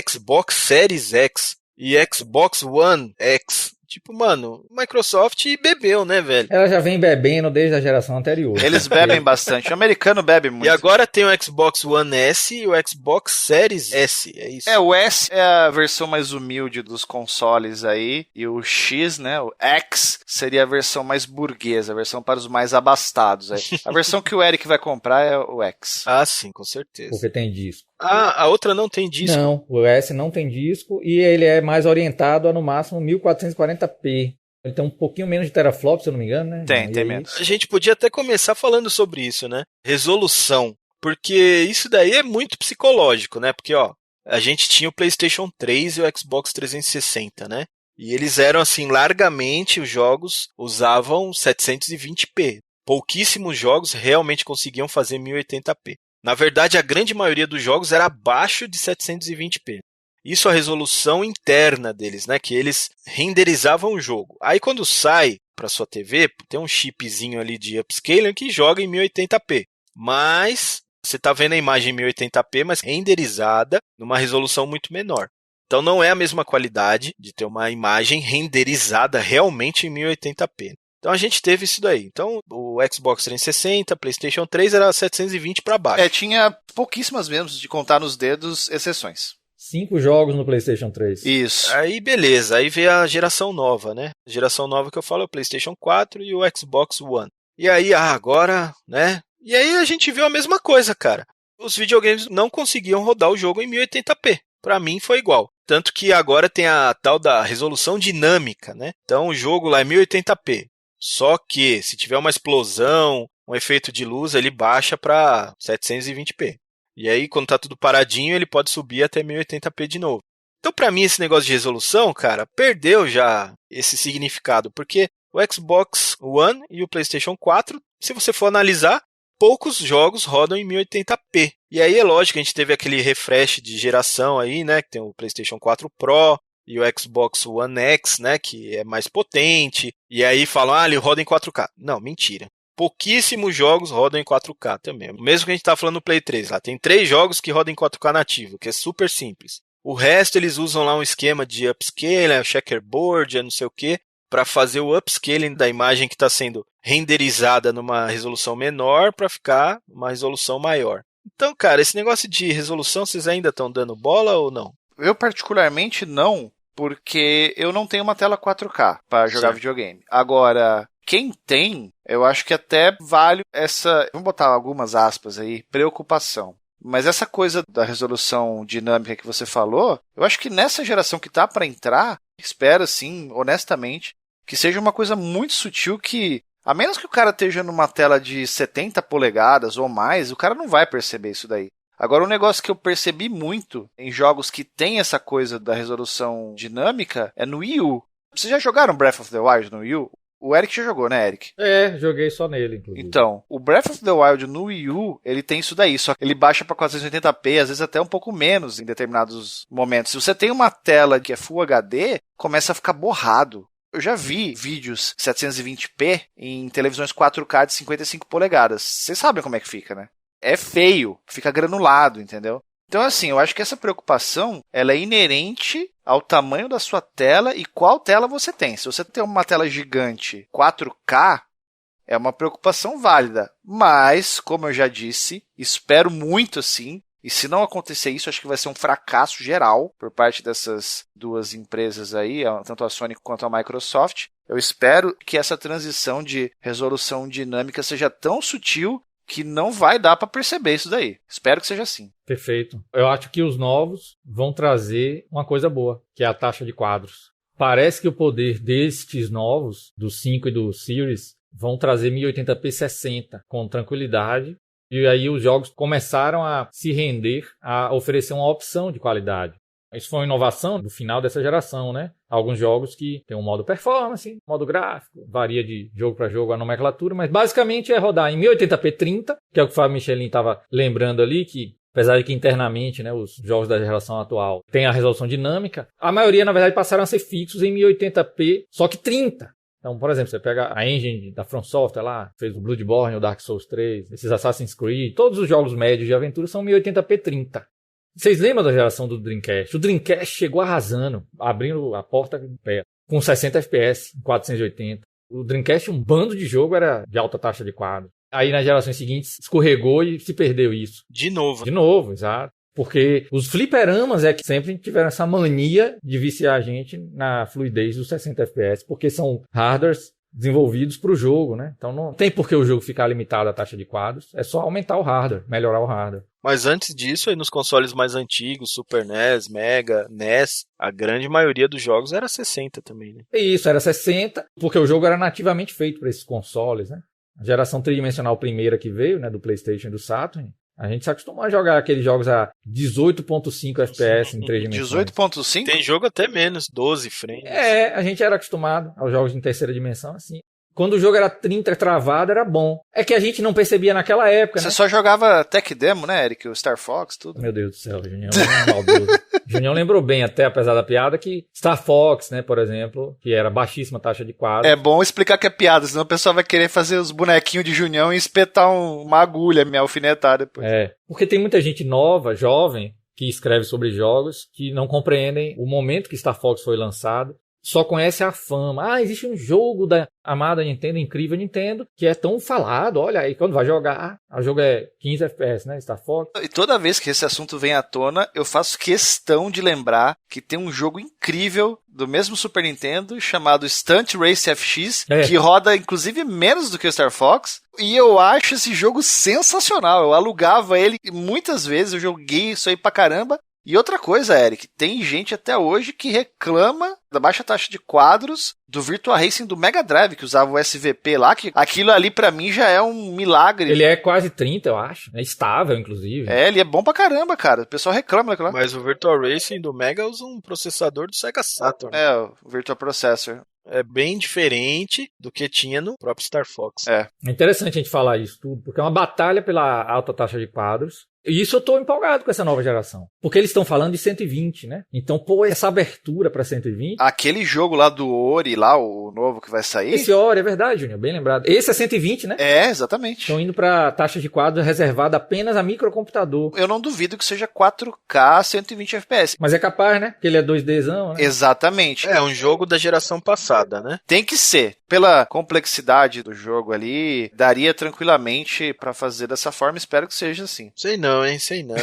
Xbox Series X e Xbox One X. Tipo, mano, Microsoft bebeu, né, velho? Ela já vem bebendo desde a geração anterior. Eles bebem bastante. O americano bebe muito. E agora tem o Xbox One S e o Xbox Series S, é isso? O S é a versão mais humilde dos consoles aí, e o X, né, o X, seria a versão mais burguesa, a versão para os mais abastados aí. A versão que o Eric vai comprar é o X. Ah, sim, com certeza. Porque tem disco. Ah, a outra não tem disco? Não, o S não tem disco e ele é mais orientado a no máximo 1440p. Ele tem um pouquinho menos de teraflops, se eu não me engano, né? Tem menos. A gente podia até começar falando sobre isso, né? Resolução. Porque isso daí é muito psicológico, né? Porque, ó, a gente tinha o PlayStation 3 e o Xbox 360, né? E eles eram, assim, largamente, os jogos usavam 720p. Pouquíssimos jogos realmente conseguiam fazer 1080p. Na verdade, a grande maioria dos jogos era abaixo de 720p. Isso a resolução interna deles, né? Que eles renderizavam o jogo. Aí quando sai para sua TV, tem um chipzinho ali de upscaler que joga em 1080p. Mas você está vendo a imagem em 1080p, mas renderizada numa resolução muito menor. Então não é a mesma qualidade de ter uma imagem renderizada realmente em 1080p. Então a gente teve isso daí. Então o Xbox 360, PlayStation 3 era 720 para baixo. Tinha pouquíssimas mesmo, de contar nos dedos, exceções. 5 jogos no PlayStation 3. Isso. Aí beleza, aí veio a geração nova, né? A geração nova que eu falo é o PlayStation 4 e o Xbox One. E aí, agora, né? E aí a gente viu a mesma coisa, cara. Os videogames não conseguiam rodar o jogo em 1080p. Pra mim foi igual. Tanto que agora tem a tal da resolução dinâmica, né? Então o jogo lá é 1080p. Só que se tiver uma explosão, um efeito de luz, ele baixa para 720p. E aí, quando tá tudo paradinho, ele pode subir até 1080p de novo. Então, para mim, esse negócio de resolução, cara, perdeu já esse significado. Porque o Xbox One e o PlayStation 4, se você for analisar, poucos jogos rodam em 1080p. E aí é lógico, a gente teve aquele refresh de geração aí, né? Que tem o PlayStation 4 Pro e o Xbox One X, né? Que é mais potente. E aí falam, ele roda em 4K. Não, mentira. Pouquíssimos jogos rodam em 4K também. Mesmo que a gente tá falando no Play 3 lá. Tem 3 jogos que rodam em 4K nativo, que é super simples. O resto eles usam lá um esquema de upscaling, checkerboard, não sei o que, para fazer o upscaling da imagem que está sendo renderizada numa resolução menor para ficar uma resolução maior. Então, cara, esse negócio de resolução, vocês ainda estão dando bola ou não? Eu particularmente não, porque eu não tenho uma tela 4K para jogar certo. videogame. Agora, quem tem, eu acho que até vale essa, vamos botar algumas aspas aí, preocupação. Mas essa coisa da resolução dinâmica que você falou, eu acho que nessa geração que tá para entrar, espero assim, honestamente, que seja uma coisa muito sutil que, a menos que o cara esteja numa tela de 70 polegadas ou mais, o cara não vai perceber isso daí. Agora, um negócio que eu percebi muito em jogos que tem essa coisa da resolução dinâmica é no Wii U. Vocês já jogaram Breath of the Wild no Wii U? O Eric já jogou, né, Eric? Joguei só nele, inclusive. Então, o Breath of the Wild no Wii U, ele tem isso daí, só que ele baixa pra 480p, às vezes até um pouco menos em determinados momentos. Se você tem uma tela que é Full HD, começa a ficar borrado. Eu já vi vídeos 720p em televisões 4K de 55 polegadas. Vocês sabem como é que fica, né? É feio, fica granulado, entendeu? Então, assim, eu acho que essa preocupação, ela é inerente ao tamanho da sua tela e qual tela você tem. Se você tem uma tela gigante 4K, é uma preocupação válida. Mas, como eu já disse, espero muito assim. E se não acontecer isso, acho que vai ser um fracasso geral por parte dessas duas empresas aí, tanto a Sony quanto a Microsoft. Eu espero que essa transição de resolução dinâmica seja tão sutil que não vai dar para perceber isso daí. Espero que seja assim. Perfeito. Eu acho que os novos vão trazer uma coisa boa, que é a taxa de quadros. Parece que o poder destes novos, do 5 e do Series, vão trazer 1080p 60 com tranquilidade. E aí os jogos começaram a se render a oferecer uma opção de qualidade. Isso foi uma inovação do final dessa geração, né? Alguns jogos que tem um modo performance, modo gráfico, varia de jogo para jogo a nomenclatura, mas basicamente é rodar em 1080p 30, que é o que o Fábio Michelin estava lembrando ali, que apesar de que internamente, né, os jogos da geração atual têm a resolução dinâmica, a maioria, na verdade, passaram a ser fixos em 1080p, só que 30. Então, por exemplo, você pega a engine da From Software lá, fez o Bloodborne, o Dark Souls 3, esses Assassin's Creed, todos os jogos médios de aventura são 1080p 30. Vocês lembram da geração do Dreamcast? O Dreamcast chegou arrasando, abrindo a porta de pé, com 60 FPS, 480. O Dreamcast, um bando de jogo, era de alta taxa de quadro. Aí nas gerações seguintes escorregou e se perdeu isso. De novo. De novo, exato. Porque os fliperamas é que sempre tiveram essa mania de viciar a gente na fluidez dos 60 FPS, porque são hardwares desenvolvidos para o jogo, né? Então não tem por que o jogo ficar limitado à taxa de quadros, é só aumentar o hardware, melhorar o hardware. Mas antes disso, aí nos consoles mais antigos, Super NES, Mega, NES, a grande maioria dos jogos era 60 também, né? Isso, era 60, porque o jogo era nativamente feito para esses consoles, né? A geração tridimensional primeira que veio, né, do PlayStation e do Saturn, a gente se acostumou a jogar aqueles jogos a 18.5 FPS em 3 dimensões. 18.5? Tem jogo até menos, 12 frames. A gente era acostumado aos jogos em terceira dimensão assim. Quando o jogo era 30 travado, era bom. É que a gente não percebia naquela época, Você né? só jogava Tech Demo, né, Eric? O Star Fox, tudo. Meu Deus do céu, o Junião é maldoso. O Junião lembrou bem, até apesar da piada, que Star Fox, né, por exemplo, que era baixíssima taxa de quadro. É bom explicar que é piada, senão o pessoal vai querer fazer os bonequinhos de Junião e espetar uma agulha, me alfinetar depois. Porque tem muita gente nova, jovem, que escreve sobre jogos, que não compreendem o momento que Star Fox foi lançado. Só conhece a fama. Ah, existe um jogo da amada Nintendo, incrível Nintendo, que é tão falado. Olha aí, quando vai jogar, o jogo é 15 FPS, né? Star Fox. E toda vez que esse assunto vem à tona, eu faço questão de lembrar que tem um jogo incrível do mesmo Super Nintendo, chamado Stunt Race FX, que roda inclusive menos do que o Star Fox. E eu acho esse jogo sensacional. Eu alugava ele muitas vezes, eu joguei isso aí pra caramba. E outra coisa, Eric, tem gente até hoje que reclama da baixa taxa de quadros do Virtua Racing do Mega Drive, que usava o SVP lá, que aquilo ali pra mim já é um milagre. Ele é quase 30, eu acho. É estável, inclusive. Ele é bom pra caramba, cara. O pessoal reclama daquilo lá. Mas o Virtua Racing do Mega usa um processador do Sega Saturn. O Virtua Processor. É bem diferente do que tinha no próprio Star Fox. É interessante a gente falar isso tudo, porque é uma batalha pela alta taxa de quadros. E isso eu tô empolgado com essa nova geração. Porque eles estão falando de 120, né? Então, essa abertura pra 120... Aquele jogo lá do Ori, lá, o novo que vai sair... Esse Ori, é verdade, Júnior, bem lembrado. Esse é 120, né? Exatamente. Estão indo pra taxa de quadro reservada apenas a microcomputador. Eu não duvido que seja 4K 120 FPS. Mas é capaz, né? Porque ele é 2Dzão, né? Exatamente. É um jogo da geração passada, né? Tem que ser. Pela complexidade do jogo ali, daria tranquilamente pra fazer dessa forma. Espero que seja assim. Sei não, hein? Sei não.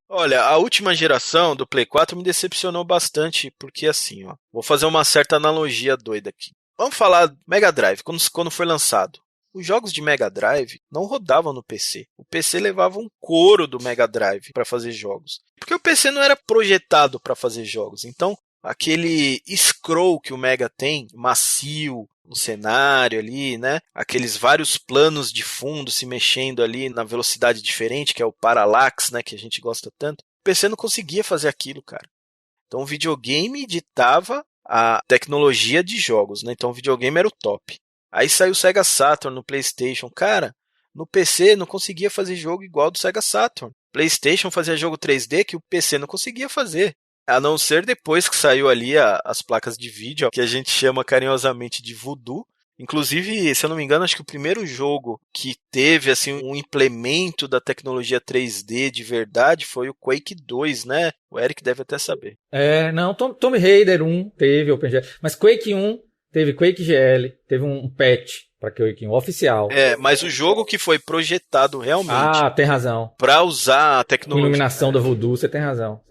Olha, a última geração do Play 4 me decepcionou bastante, porque assim, ó, vou fazer uma certa analogia doida aqui. Vamos falar Mega Drive, quando foi lançado. Os jogos de Mega Drive não rodavam no PC. O PC levava um couro do Mega Drive para fazer jogos. Porque o PC não era projetado para fazer jogos. Então, aquele scroll que o Mega tem, macio, no cenário ali, né? Aqueles vários planos de fundo se mexendo ali na velocidade diferente, que é o parallax, né? Que a gente gosta tanto. O PC não conseguia fazer aquilo, cara. Então o videogame ditava a tecnologia de jogos, né? Então o videogame era o top. Aí saiu o Sega Saturn no PlayStation. Cara, no PC não conseguia fazer jogo igual do Sega Saturn. PlayStation fazia jogo 3D que o PC não conseguia fazer. A não ser depois que saiu ali as placas de vídeo, que a gente chama carinhosamente de Voodoo. Inclusive, se eu não me engano, acho que o primeiro jogo que teve assim um implemento da tecnologia 3D de verdade foi o Quake 2, né? O Eric deve até saber. Não, Tomb Raider 1 teve OpenGL, mas Quake 1 teve Quake GL, teve um patch para Quake 1 oficial. Mas o jogo que foi projetado realmente tem razão. para usar a tecnologia... Iluminação da Voodoo, você tem razão.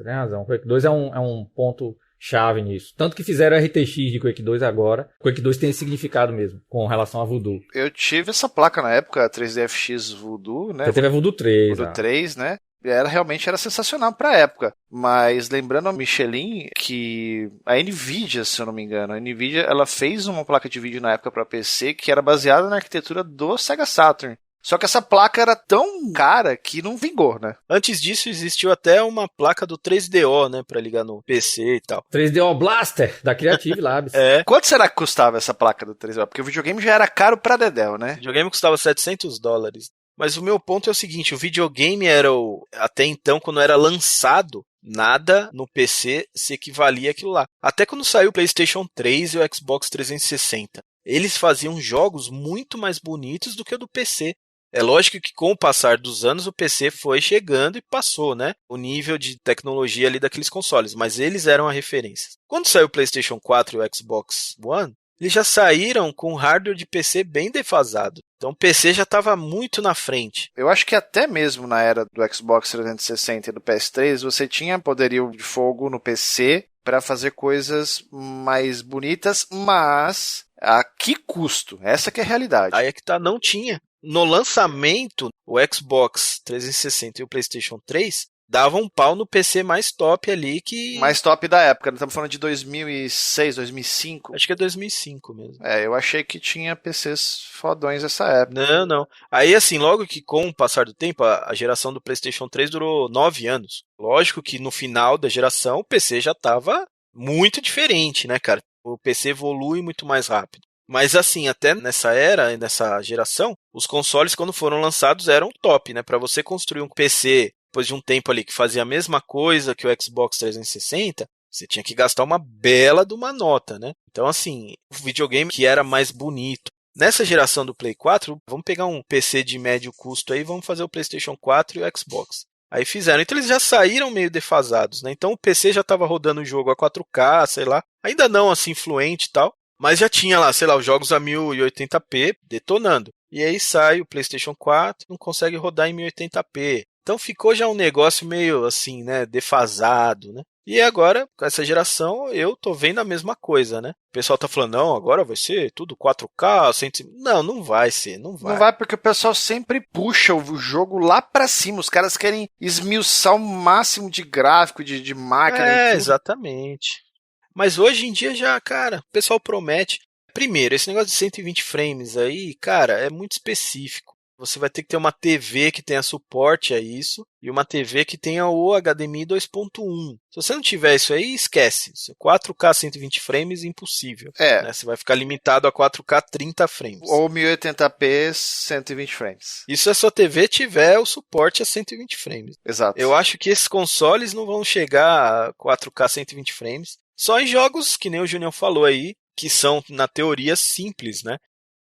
Quake 2 é um ponto chave nisso. Tanto que fizeram RTX de Quake 2 agora. Quake 2 tem esse significado mesmo, com relação a Voodoo. Eu tive essa placa na época, a 3DFX Voodoo, né? Você teve a Voodoo 3. Voodoo 3, né? Realmente era sensacional pra época. Mas lembrando a Michelin, que a Nvidia, se eu não me engano, a Nvidia ela fez uma placa de vídeo na época para PC que era baseada na arquitetura do Sega Saturn. Só que essa placa era tão cara que não vingou, né? Antes disso existiu até uma placa do 3DO, né, para ligar no PC e tal. 3DO Blaster da Creative Labs. Quanto será que custava essa placa do 3DO? Porque o videogame já era caro pra dedéu, né? O videogame custava $700. Mas o meu ponto é o seguinte, o videogame era até então, quando era lançado, nada no PC se equivalia àquilo lá. Até quando saiu o PlayStation 3 e o Xbox 360. Eles faziam jogos muito mais bonitos do que o do PC. É lógico que com o passar dos anos o PC foi chegando e passou, né? O nível de tecnologia ali daqueles consoles, mas eles eram a referência. Quando saiu o PlayStation 4 e o Xbox One, eles já saíram com hardware de PC bem defasado. Então o PC já estava muito na frente. Eu acho que até mesmo na era do Xbox 360 e do PS3, você tinha poderio de fogo no PC para fazer coisas mais bonitas, mas a que custo? Essa que é a realidade. Aí é que tá, não tinha. No lançamento, o Xbox 360 e o PlayStation 3 davam um pau no PC mais top ali que... Mais top da época, nós estamos falando de 2006, 2005. Acho que é 2005 mesmo. Eu achei que tinha PCs fodões nessa época. Não. Aí assim, logo que com o passar do tempo, a geração do PlayStation 3 durou 9 anos. Lógico que no final da geração o PC já estava muito diferente, né, cara? O PC evolui muito mais rápido. Mas assim, até nessa era, nessa geração, os consoles quando foram lançados eram top, né? Para você construir um PC depois de um tempo ali que fazia a mesma coisa que o Xbox 360, você tinha que gastar uma bela de uma nota, né? Então assim, o videogame que era mais bonito. Nessa geração do Play 4, vamos pegar um PC de médio custo aí e vamos fazer o PlayStation 4 e o Xbox. Aí fizeram. Então eles já saíram meio defasados, né? Então o PC já estava rodando o jogo a 4K, sei lá. Ainda não assim fluente e tal. Mas já tinha lá, sei lá, os jogos a 1080p detonando. E aí sai o PlayStation 4, não consegue rodar em 1080p. Então ficou já um negócio meio assim, né, defasado, né? E agora, com essa geração, eu tô vendo a mesma coisa, né? O pessoal tá falando, não, agora vai ser tudo 4K, 100... Não vai ser, não vai. Não vai porque o pessoal sempre puxa o jogo lá pra cima. Os caras querem esmiuçar o máximo de gráfico, de máquina e tudo. Exatamente. Mas hoje em dia já, cara, o pessoal promete. Primeiro, esse negócio de 120 frames aí, cara, é muito específico. Você vai ter que ter uma TV que tenha suporte a isso e uma TV que tenha o HDMI 2.1. Se você não tiver isso aí, esquece. 4K 120 frames, impossível. Né? Você vai ficar limitado a 4K 30 frames. Ou 1080p 120 frames. Isso se a sua TV tiver o suporte a 120 frames. Exato. Eu acho que esses consoles não vão chegar a 4K 120 frames. Só em jogos, que nem o Junião falou aí, que são, na teoria, simples, né?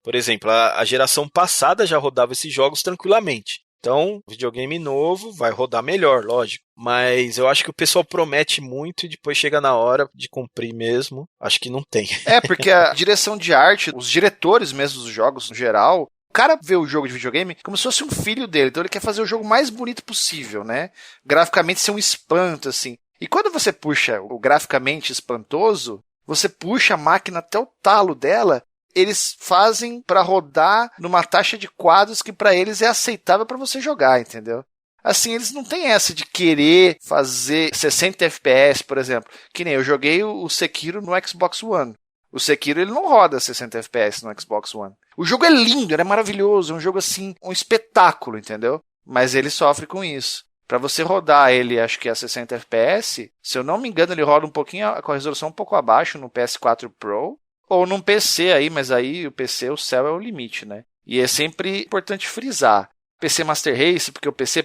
Por exemplo, a geração passada já rodava esses jogos tranquilamente. Então, videogame novo vai rodar melhor, lógico. Mas eu acho que o pessoal promete muito e depois chega na hora de cumprir mesmo. Acho que não tem. Porque a direção de arte, os diretores mesmo dos jogos, no geral, o cara vê o jogo de videogame como se fosse um filho dele. Então ele quer fazer o jogo mais bonito possível, né? Graficamente ser um espanto, assim. E quando você puxa o graficamente espantoso, você puxa a máquina até o talo dela, eles fazem para rodar numa taxa de quadros que para eles é aceitável para você jogar, entendeu? Assim, eles não têm essa de querer fazer 60 FPS, por exemplo. Que nem eu joguei o Sekiro no Xbox One. O Sekiro ele não roda 60 FPS no Xbox One. O jogo é lindo, ele é maravilhoso, é um jogo assim, um espetáculo, entendeu? Mas ele sofre com isso. Para você rodar ele, acho que a 60 FPS, se eu não me engano, ele roda um pouquinho com a resolução um pouco abaixo no PS4 Pro ou num PC aí, mas aí o PC, o céu é o limite, né? E é sempre importante frisar. PC Master Race, porque o PC,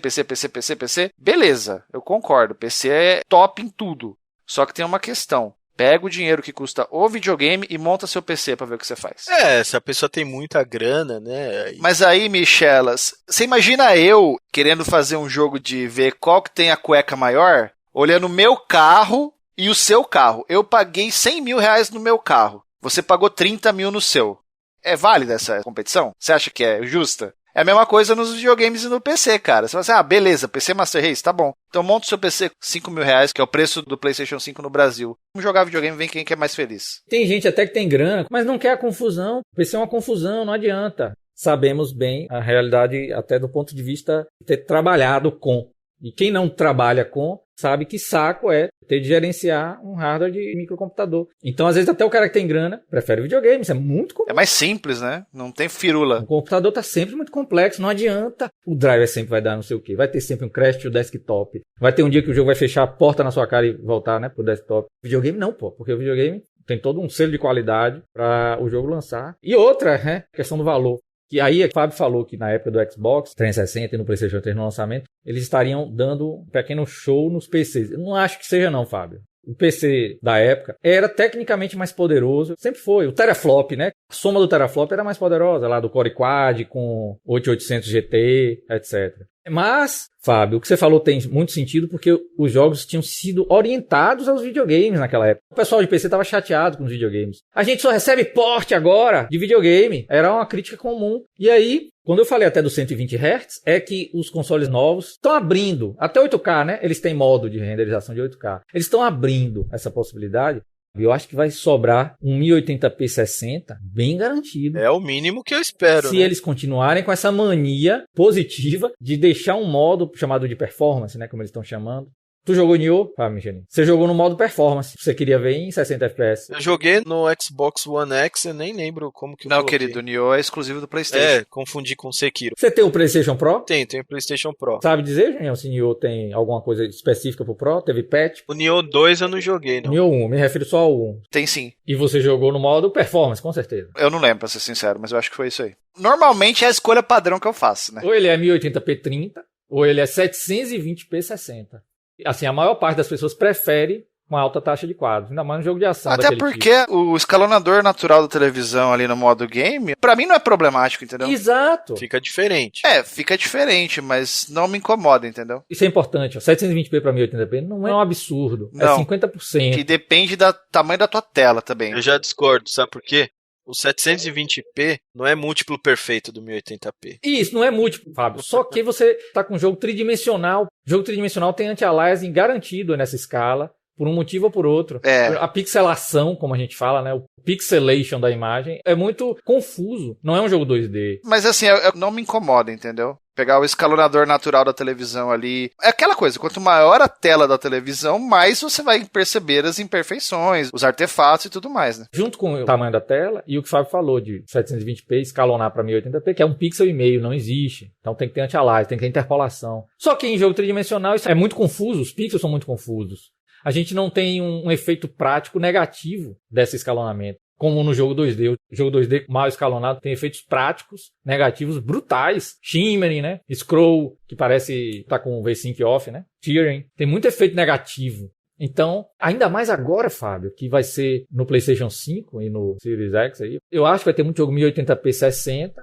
beleza, eu concordo. PC é top em tudo. Só que tem uma questão. Pega o dinheiro que custa o videogame e monta seu PC pra ver o que você faz. Se a pessoa tem muita grana, né? Mas aí, Michelas, você imagina eu querendo fazer um jogo de ver qual que tem a cueca maior, olhando o meu carro e o seu carro. Eu paguei 100 mil reais no meu carro. Você pagou 30 mil no seu. É válida essa competição? Você acha que é justa? É a mesma coisa nos videogames e no PC, cara. Você fala assim, beleza, PC Master Race, tá bom. Então monta o seu PC 5 mil reais, que é o preço do PlayStation 5 no Brasil. Vamos jogar videogame, vem quem quer mais feliz. Tem gente até que tem grana, mas não quer a confusão. O PC é uma confusão, não adianta. Sabemos bem a realidade até do ponto de vista de ter trabalhado com. E quem não trabalha com, sabe que saco é ter de gerenciar um hardware de microcomputador. Então, às vezes, até o cara que tem grana prefere videogame. Isso é muito comum. É mais simples, né? Não tem firula. O computador está sempre muito complexo, não adianta. O driver sempre vai dar não sei o quê. Vai ter sempre um crash to desktop. Vai ter um dia que o jogo vai fechar a porta na sua cara e voltar, né, pro desktop. Videogame não, pô. Porque o videogame tem todo um selo de qualidade para o jogo lançar. E outra, né, questão do valor. Que aí, o Fábio falou que na época do Xbox 360 e no PlayStation 3 no lançamento, eles estariam dando um pequeno show nos PCs. Eu não acho que seja não, Fábio. O PC da época era tecnicamente mais poderoso. Sempre foi. O teraflop, né? A soma do teraflop era mais poderosa. Lá do Core Quad com 8800 GT, etc. Mas, Fábio, o que você falou tem muito sentido porque os jogos tinham sido orientados aos videogames naquela época. O pessoal de PC estava chateado com os videogames. A gente só recebe porte agora de videogame. Era uma crítica comum. E aí, quando eu falei até dos 120 Hz, é que os consoles novos estão abrindo, até 8K, né? Eles têm modo de renderização de 8K. Eles estão abrindo essa possibilidade. Eu acho que vai sobrar um 1080p 60 bem garantido. É o mínimo que eu espero. Se eles continuarem com essa mania positiva de deixar um modo chamado de performance, né? Como eles estão chamando. Tu jogou Nioh? Michelin. Você jogou no modo performance. Você queria ver em 60 FPS. Eu joguei no Xbox One X, eu nem lembro como que eu Não, coloquei. querido, o Nioh é exclusivo do PlayStation. Confundi com Sekiro. Você tem o PlayStation Pro? Tem o PlayStation Pro. Sabe dizer, Junião, se Nioh tem alguma coisa específica pro Pro? Teve patch? O Nioh 2 eu não joguei, não. Nioh 1, me refiro só ao 1. Tem sim. E você jogou no modo performance, com certeza. Eu não lembro, pra ser sincero, mas eu acho que foi isso aí. Normalmente é a escolha padrão que eu faço, né? Ou ele é 1080p 30, ou ele é 720p 60. Assim, a maior parte das pessoas prefere uma alta taxa de quadros, ainda mais no jogo de ação. Até porque o escalonador natural da televisão ali no modo game, pra mim não é problemático, entendeu? Exato. Fica diferente. Fica diferente, mas não me incomoda, entendeu? Isso é importante, ó. 720p pra 1080p não é um absurdo, não, é 50%. Que depende do tamanho da tua tela também. Eu já discordo, sabe por quê? O 720p não é múltiplo perfeito do 1080p. Isso, não é múltiplo, Fábio. Só que você tá com um jogo tridimensional. O jogo tridimensional tem anti-aliasing garantido nessa escala, por um motivo ou por outro. A pixelação, como a gente fala, né? O pixelation da imagem é muito confuso. Não é um jogo 2D. Mas assim, não me incomoda, entendeu? Pegar o escalonador natural da televisão ali. É aquela coisa, quanto maior a tela da televisão, mais você vai perceber as imperfeições, os artefatos e tudo mais, né? Junto com o tamanho da tela e o que o Fábio falou de 720p escalonar para 1080p, que é 1,5 pixel, não existe. Então tem que ter anti-aliasing, tem que ter interpolação. Só que em jogo tridimensional isso é muito confuso, os pixels são muito confusos. A gente não tem um efeito prático negativo desse escalonamento. Como no jogo 2D. O jogo 2D mal escalonado tem efeitos práticos negativos brutais. Shimmering, né? Scroll, que parece tá com o V-Sync off, né? Tearing. Tem muito efeito negativo. Então, ainda mais agora, Fábio, que vai ser no PlayStation 5 e no Series X aí, eu acho que vai ter muito jogo 1080p 60.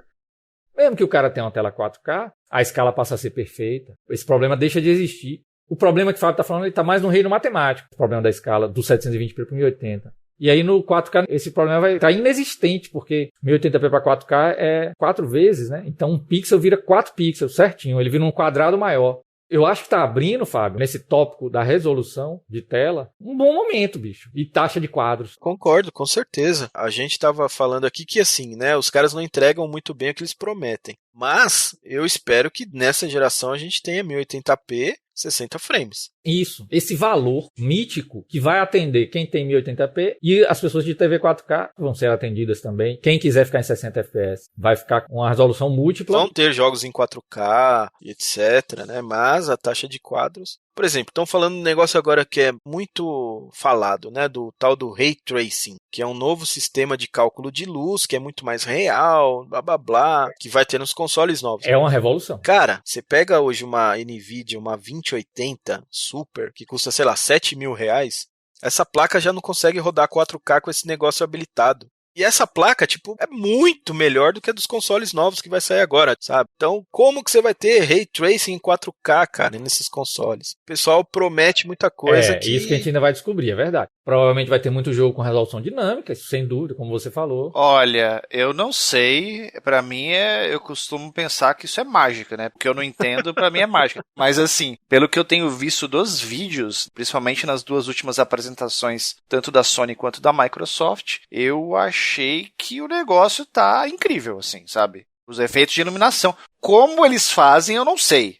Mesmo que o cara tenha uma tela 4K, a escala passa a ser perfeita. Esse problema deixa de existir. O problema que o Fábio está falando, ele está mais no reino matemático. O problema da escala do 720p para 1080. E aí no 4K esse problema vai estar inexistente, porque 1080p para 4K é 4 vezes, né? Então um pixel vira 4 pixels, certinho. Ele vira um quadrado maior. Eu acho que está abrindo, Fábio, nesse tópico da resolução de tela, um bom momento, bicho. E taxa de quadros. Concordo, com certeza. A gente estava falando aqui que assim, né? Os caras não entregam muito bem o que eles prometem. Mas eu espero que nessa geração a gente tenha 1080p 60 frames. Isso, esse valor mítico que vai atender quem tem 1080p e as pessoas de TV 4K vão ser atendidas também. Quem quiser ficar em 60 FPS vai ficar com uma resolução múltipla. Vão ter jogos em 4K, etc, né? Mas a taxa de quadros... Por exemplo, estão falando um negócio agora que é muito falado, né? Do tal do Ray Tracing, que é um novo sistema de cálculo de luz, que é muito mais real, blá blá blá, que vai ter nos consoles novos. É uma revolução. Cara, você pega hoje uma NVIDIA, uma 2080 Super, que custa, sei lá, R$7.000, essa placa já não consegue rodar 4K com esse negócio habilitado. E essa placa, tipo, é muito melhor do que a dos consoles novos que vai sair agora, sabe? Então, como que você vai ter Ray Tracing em 4K, cara, nesses consoles? O pessoal promete muita coisa isso que a gente ainda vai descobrir, é verdade. Provavelmente vai ter muito jogo com resolução dinâmica, isso sem dúvida, como você falou. Olha, eu não sei, pra mim eu costumo pensar que isso é mágica, né? Porque eu não entendo, pra mim é mágica. Mas assim, pelo que eu tenho visto dos vídeos, principalmente nas duas últimas apresentações, tanto da Sony quanto da Microsoft, eu achei que o negócio tá incrível, assim, sabe? Os efeitos de iluminação. Como eles fazem, eu não sei.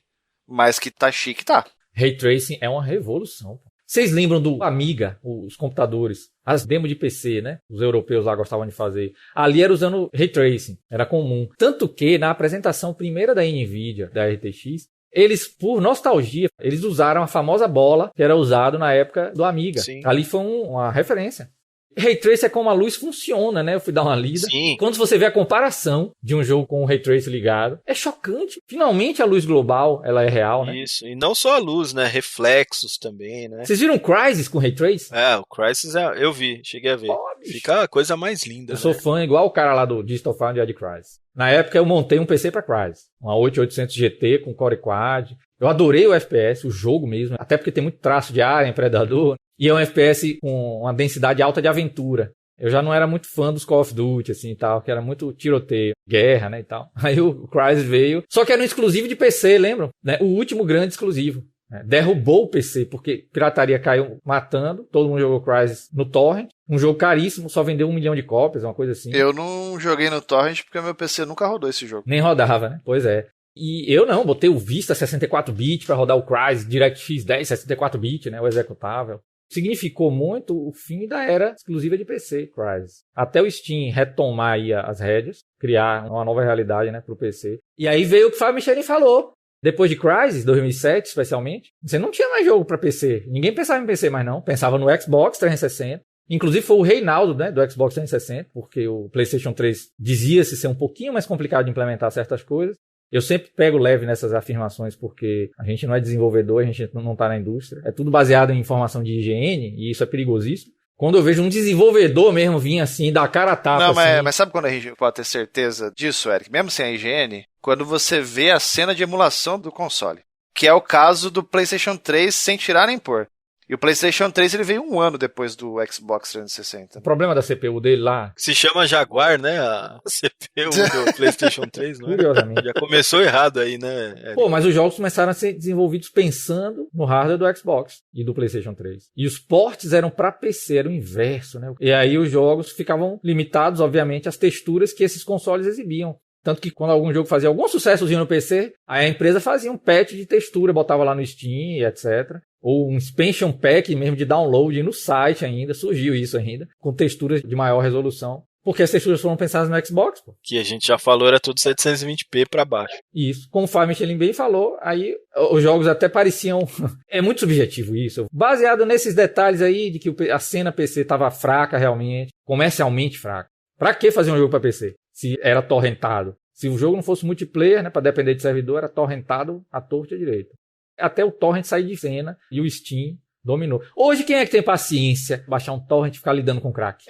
Mas que tá chique, tá. Ray Tracing é uma revolução. Vocês lembram do Amiga, os computadores, as demos de PC, né? Os europeus lá gostavam de fazer. Ali era usando Ray Tracing, era comum. Tanto que na apresentação primeira da NVIDIA, da RTX, eles, por nostalgia, eles usaram a famosa bola que era usada na época do Amiga. Sim. Ali foi uma referência. Ray Tracing é como a luz funciona, né? Eu fui dar uma lida. Sim. Quando você vê a comparação de um jogo com o Ray Tracing ligado, é chocante. Finalmente a luz global, ela é real, né? Isso, e não só a luz, né? Reflexos também, né? Vocês viram Crysis com Ray Tracing? O Crysis eu vi, cheguei a ver. Fica a coisa mais linda, Eu né? sou fã igual o cara lá do Digital Foundry de Crysis. Na época eu montei um PC pra Crysis. Uma 8800 GT com Core Quad. Eu adorei o FPS, o jogo mesmo. Até porque tem muito traço de área em Predador. E é um FPS com uma densidade alta de aventura. Eu já não era muito fã dos Call of Duty, assim, e tal, que era muito tiroteio, guerra, né, e tal. Aí o Crysis veio, só que era um exclusivo de PC, lembram? Né? O último grande exclusivo. Né? Derrubou o PC, porque pirataria caiu matando, todo mundo jogou Crysis no Torrent, um jogo caríssimo, só vendeu 1 milhão de cópias, uma coisa assim. Eu não joguei no Torrent porque meu PC nunca rodou esse jogo. Nem rodava, né? Pois é. E eu não, botei o Vista 64-bit para rodar o Crysis, DirectX 10 64-bit, né, o executável. Significou muito o fim da era exclusiva de PC, Crysis. Até o Steam retomar aí as rédeas, criar uma nova realidade, né, pro PC. E aí veio o que o Fábio Michelin falou. Depois de Crysis, 2007 especialmente, você não tinha mais jogo para PC. Ninguém pensava em PC mais não, pensava no Xbox 360. Inclusive foi o Reinaldo, né, do Xbox 360, porque o PlayStation 3 dizia-se ser um pouquinho mais complicado de implementar certas coisas. Eu sempre pego leve nessas afirmações porque a gente não é desenvolvedor, a gente não está na indústria. É tudo baseado em informação de higiene e isso é perigosíssimo. Quando eu vejo um desenvolvedor mesmo vir assim, dar cara a tapa. Não, assim... mas sabe quando a gente pode ter certeza disso, Eric? Mesmo sem a higiene, quando você vê a cena de emulação do console. Que é o caso do PlayStation 3 sem tirar nem pôr. E o PlayStation 3 ele veio 1 ano depois do Xbox 360. O problema da CPU dele lá... Se chama Jaguar, né? A CPU do PlayStation 3, não é? Curiosamente. Já começou errado aí, né? Pô, mas os jogos começaram a ser desenvolvidos pensando no hardware do Xbox e do PlayStation 3. E os ports eram para PC, era o inverso, né? E aí os jogos ficavam limitados, obviamente, às texturas que esses consoles exibiam. Tanto que quando algum jogo fazia algum sucessozinho no PC, aí a empresa fazia um patch de textura, botava lá no Steam, etc. Ou um expansion pack mesmo de download no site ainda, surgiu isso ainda, com texturas de maior resolução. Porque as texturas foram pensadas no Xbox, pô. Que a gente já falou, era tudo 720p pra baixo. Isso. Como o Fábio Michelin bem falou, aí os jogos até pareciam... É muito subjetivo isso. Baseado nesses detalhes aí de que a cena PC estava fraca realmente, comercialmente fraca. Pra que fazer um jogo pra PC? Se era torrentado. Se o jogo não fosse multiplayer, né, para depender de servidor, era torrentado à torta e à direita. Até o torrent sair de cena e o Steam dominou. Hoje, quem é que tem paciência baixar um torrent e ficar lidando com crack?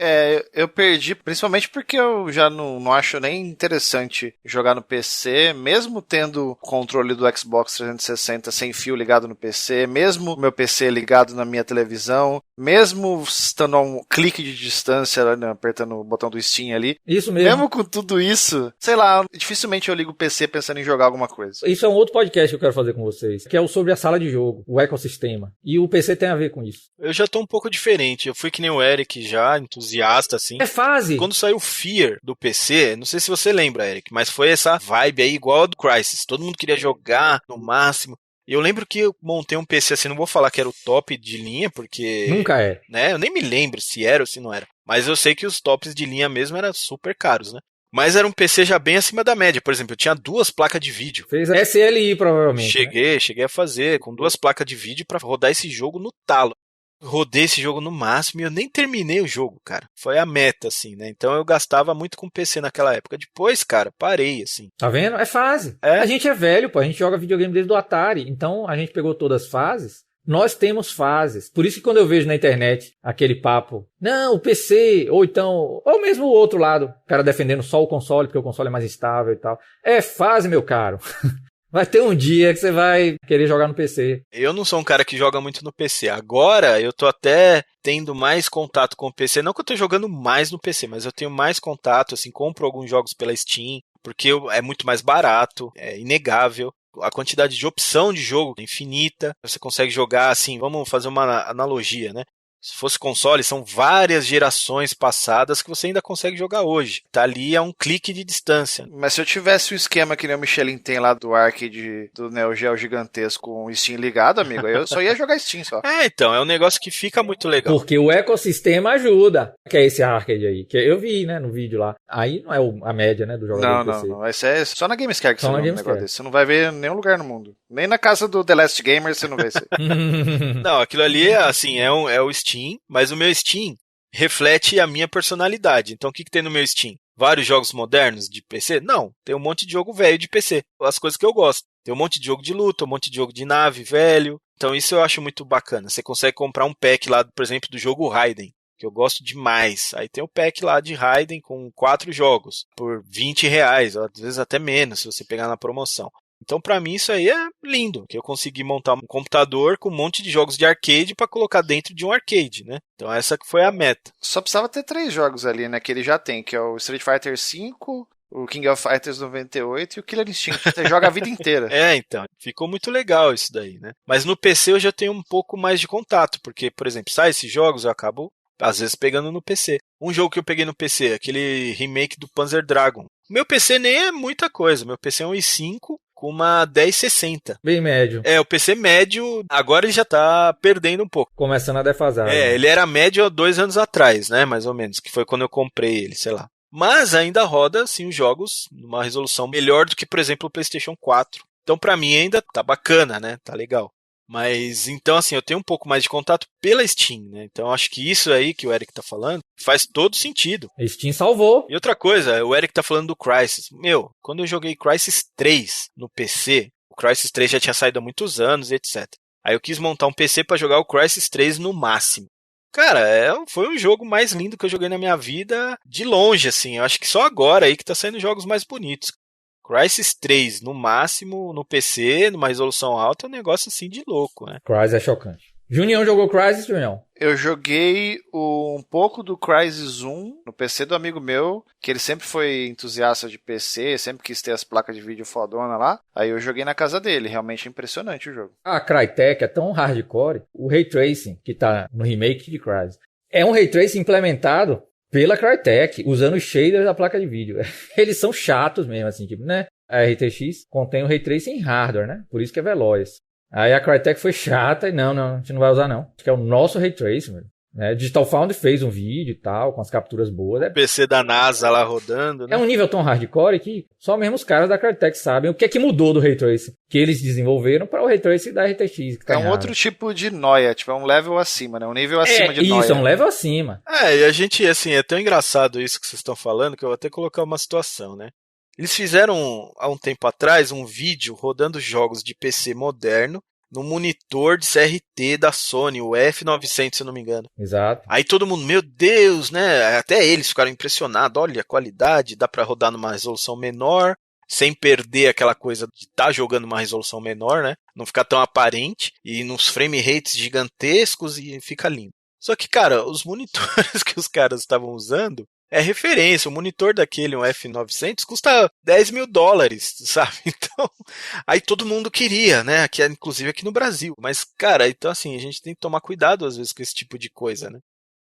Eu perdi, principalmente porque eu já não acho nem interessante jogar no PC, mesmo tendo o controle do Xbox 360 sem fio ligado no PC, mesmo meu PC ligado na minha televisão, mesmo estando a um clique de distância, né, apertando o botão do Steam ali. Isso mesmo. Mesmo com tudo isso, sei lá, dificilmente eu ligo o PC pensando em jogar alguma coisa. Isso é um outro podcast que eu quero fazer com vocês, que é o sobre a sala de jogo, o ecossistema. E o PC tem a ver com isso. Eu já tô um pouco diferente. Eu fui que nem o Eric já, entusiasta, assim. É fase. Quando saiu o Fear do PC, não sei se você lembra, Eric, mas foi essa vibe aí igual a do Crysis. Todo mundo queria jogar no máximo. E eu lembro que eu montei um PC assim, não vou falar que era o top de linha, porque... Nunca é. Né, eu nem me lembro se era ou se não era. Mas eu sei que os tops de linha mesmo eram super caros, né? Mas era um PC já bem acima da média. Por exemplo, eu tinha 2 placas de vídeo. Fez SLI, provavelmente. Cheguei a fazer com 2 placas de vídeo pra rodar esse jogo no talo. Rodei esse jogo no máximo e eu nem terminei o jogo, cara. Foi a meta, assim, né? Então eu gastava muito com PC naquela época. Depois, cara, parei, assim. Tá vendo? É fase. A gente é velho, pô. A gente joga videogame desde o Atari. Então a gente pegou todas as fases. Nós temos fases. Por isso que quando eu vejo na internet aquele papo, não, o PC, ou então, ou mesmo o outro lado, o cara defendendo só o console, porque o console é mais estável e tal. É fase, meu caro. Vai ter um dia que você vai querer jogar no PC. Eu não sou um cara que joga muito no PC. Agora eu tô até tendo mais contato com o PC. Não que eu tô jogando mais no PC, mas eu tenho mais contato, assim, compro alguns jogos pela Steam, porque é muito mais barato, é inegável. A quantidade de opção de jogo é infinita. Você consegue jogar, assim, vamos fazer uma analogia, né? Se fosse console, são várias gerações passadas que você ainda consegue jogar hoje. Tá ali a um clique de distância. Mas se eu tivesse o esquema que nem o Michelin tem lá do arcade do Neo Geo gigantesco com o Steam ligado, amigo, eu só ia jogar Steam só. Então, é um negócio que fica muito legal. Porque o ecossistema ajuda. Que é esse arcade aí. Que eu vi, né, no vídeo lá. Aí não é a média, né, do jogador do PC. Não. Esse é só na Gamescare que só você vê um negócio desse. Você não vai ver em nenhum lugar no mundo. Nem na casa do The Last Gamer você não vê isso aí. Não, aquilo ali, assim, é o Steam, mas o meu Steam reflete a minha personalidade. Então, o que tem no meu Steam? Vários jogos modernos de PC? Não, tem um monte de jogo velho de PC. As coisas que eu gosto. Tem um monte de jogo de luta, um monte de jogo de nave velho. Então, isso eu acho muito bacana. Você consegue comprar um pack lá, por exemplo, do jogo Raiden, que eu gosto demais. Aí tem o pack lá de Raiden com 4 jogos, por R$20, às vezes até menos, se você pegar na promoção. Então, pra mim, isso aí é lindo, que eu consegui montar um computador com um monte de jogos de arcade pra colocar dentro de um arcade, né? Então, essa que foi a meta. Só precisava ter 3 jogos ali, né? Que ele já tem, que é o Street Fighter V, o King of Fighters 98 e o Killer Instinct, que você joga a vida inteira. Então, ficou muito legal isso daí, né? Mas no PC eu já tenho um pouco mais de contato, porque, por exemplo, sai esses jogos, eu acabo, às vezes, pegando no PC. Um jogo que eu peguei no PC, aquele remake do Panzer Dragon. Meu PC nem é muita coisa, meu PC é um i5, com uma 1060. Bem médio. O PC médio, agora ele já tá perdendo um pouco. Começando a defasar. Né? Ele era médio há 2 anos atrás, né? Mais ou menos, que foi quando eu comprei ele, sei lá. Mas ainda roda, assim, os jogos numa resolução melhor do que, por exemplo, o PlayStation 4. Então, pra mim, ainda tá bacana, né? Tá legal. Mas, então, assim, eu tenho um pouco mais de contato pela Steam, né? Então, acho que isso aí que o Eric tá falando faz todo sentido. A Steam salvou. E outra coisa, o Eric tá falando do Crysis. Meu, quando eu joguei Crysis 3 no PC, o Crysis 3 já tinha saído há muitos anos e etc. Aí eu quis montar um PC pra jogar o Crysis 3 no máximo. Cara, foi um jogo mais lindo que eu joguei na minha vida de longe, assim. Eu acho que só agora aí que tá saindo jogos mais bonitos. Crysis 3 no máximo, no PC, numa resolução alta, é um negócio assim de louco, né? Crysis é chocante. Junião jogou Crysis, Junião? Eu joguei um pouco do Crysis 1 no PC do amigo meu, que ele sempre foi entusiasta de PC, sempre quis ter as placas de vídeo fodona lá. Aí eu joguei na casa dele, realmente impressionante o jogo. A Crytek é tão hardcore, o Ray Tracing, que tá no remake de Crysis, é um Ray Tracing implementado pela Crytek, usando os shaders da placa de vídeo. Eles são chatos mesmo, assim, tipo, né? A RTX contém o Ray Tracing em hardware, né? Por isso que é veloz. Aí a Crytek foi chata e não, a gente não vai usar não. Acho que é o nosso Ray Tracing, velho. Digital Foundry fez um vídeo e tal, com as capturas boas. O PC da NASA lá rodando, né? É um nível tão hardcore que só mesmo os caras da Crytek sabem o que é que mudou do Ray Tracing, que eles desenvolveram para o Ray Tracing da RTX. Que tá é um outro tipo de noia, tipo, é um level acima, né? Um nível acima de noia. Isso, é um level acima. E a gente, assim, é tão engraçado isso que vocês estão falando, que eu vou até colocar uma situação, né? Eles fizeram, há um tempo atrás, um vídeo rodando jogos de PC moderno no monitor de CRT da Sony, o F900, se eu não me engano. Exato. Aí todo mundo, meu Deus, né? Até eles ficaram impressionados. Olha a qualidade, dá pra rodar numa resolução menor, sem perder aquela coisa de estar jogando uma resolução menor, né? Não ficar tão aparente, e nos frame rates gigantescos, e fica lindo. Só que, cara, os monitores que os caras estavam usando é referência. O monitor daquele, um F900, custa $10 mil, sabe? Então, aí todo mundo queria, né? Aqui, inclusive aqui no Brasil. Mas, cara, então assim, a gente tem que tomar cuidado às vezes com esse tipo de coisa, né?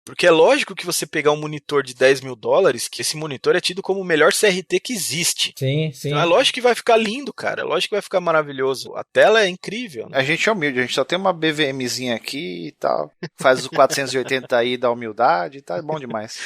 Porque é lógico que você pegar um monitor de $10.000, que esse monitor é tido como o melhor CRT que existe. Sim, sim. Então é lógico que vai ficar lindo, cara. É lógico que vai ficar maravilhoso. A tela é incrível, né? A gente é humilde, a gente só tem uma BVMzinha aqui e tal. Faz o 480 aí da humildade, tá bom demais.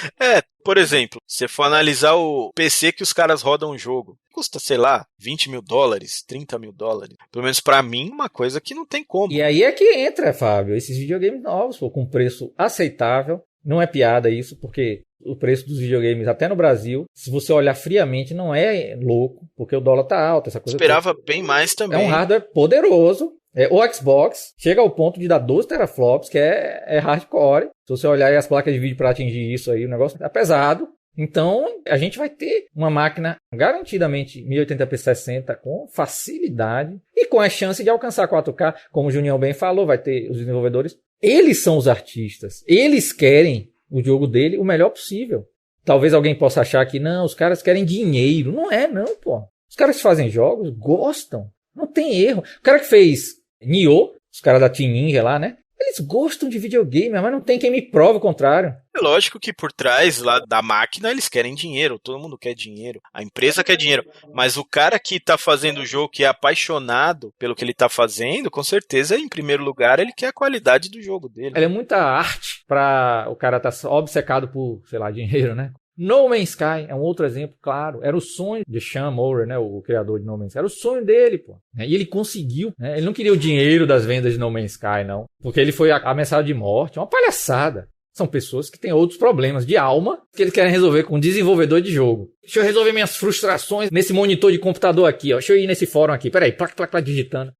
Por exemplo, se você for analisar o PC que os caras rodam o jogo, custa, sei lá, $20.000, $30.000. Pelo menos pra mim, uma coisa que não tem como. E aí é que entra, Fábio, esses videogames novos, pô, com preço aceitável. Não é piada isso, porque o preço dos videogames, até no Brasil, se você olhar friamente, não é louco, porque o dólar tá alto, essa coisa. Esperava bem mais também. É um hardware poderoso. O Xbox chega ao ponto de dar 12 teraflops, que é hardcore. Se você olhar aí as placas de vídeo para atingir isso aí, o negócio é pesado. Então, a gente vai ter uma máquina garantidamente 1080p 60 com facilidade e com a chance de alcançar 4K. Como o Junião bem falou, vai ter os desenvolvedores. Eles são os artistas. Eles querem o jogo dele o melhor possível. Talvez alguém possa achar que não, os caras querem dinheiro. Não é, não, pô. Os caras que fazem jogos gostam. Não tem erro. O cara que fez Nioh, os caras da Team Ninja lá, né? Eles gostam de videogame, mas não tem quem me prove o contrário. É lógico que por trás lá da máquina eles querem dinheiro, todo mundo quer dinheiro, a empresa quer dinheiro, mas o cara que tá fazendo o jogo, que é apaixonado pelo que ele tá fazendo, com certeza, em primeiro lugar, ele quer a qualidade do jogo dele. Ela é muita arte pra o cara tá obcecado por, sei lá, dinheiro, né? No Man's Sky é um outro exemplo, claro. Era o sonho de Sean Murray, né, o criador de No Man's Sky. Era o sonho dele, pô. E ele conseguiu, né? Ele não queria o dinheiro das vendas de No Man's Sky, não. Porque ele foi ameaçado de morte. É uma palhaçada. São pessoas que têm outros problemas de alma que eles querem resolver com um desenvolvedor de jogo. Deixa eu resolver minhas frustrações nesse monitor de computador aqui, ó. Deixa eu ir nesse fórum aqui. Peraí, plac, digitando.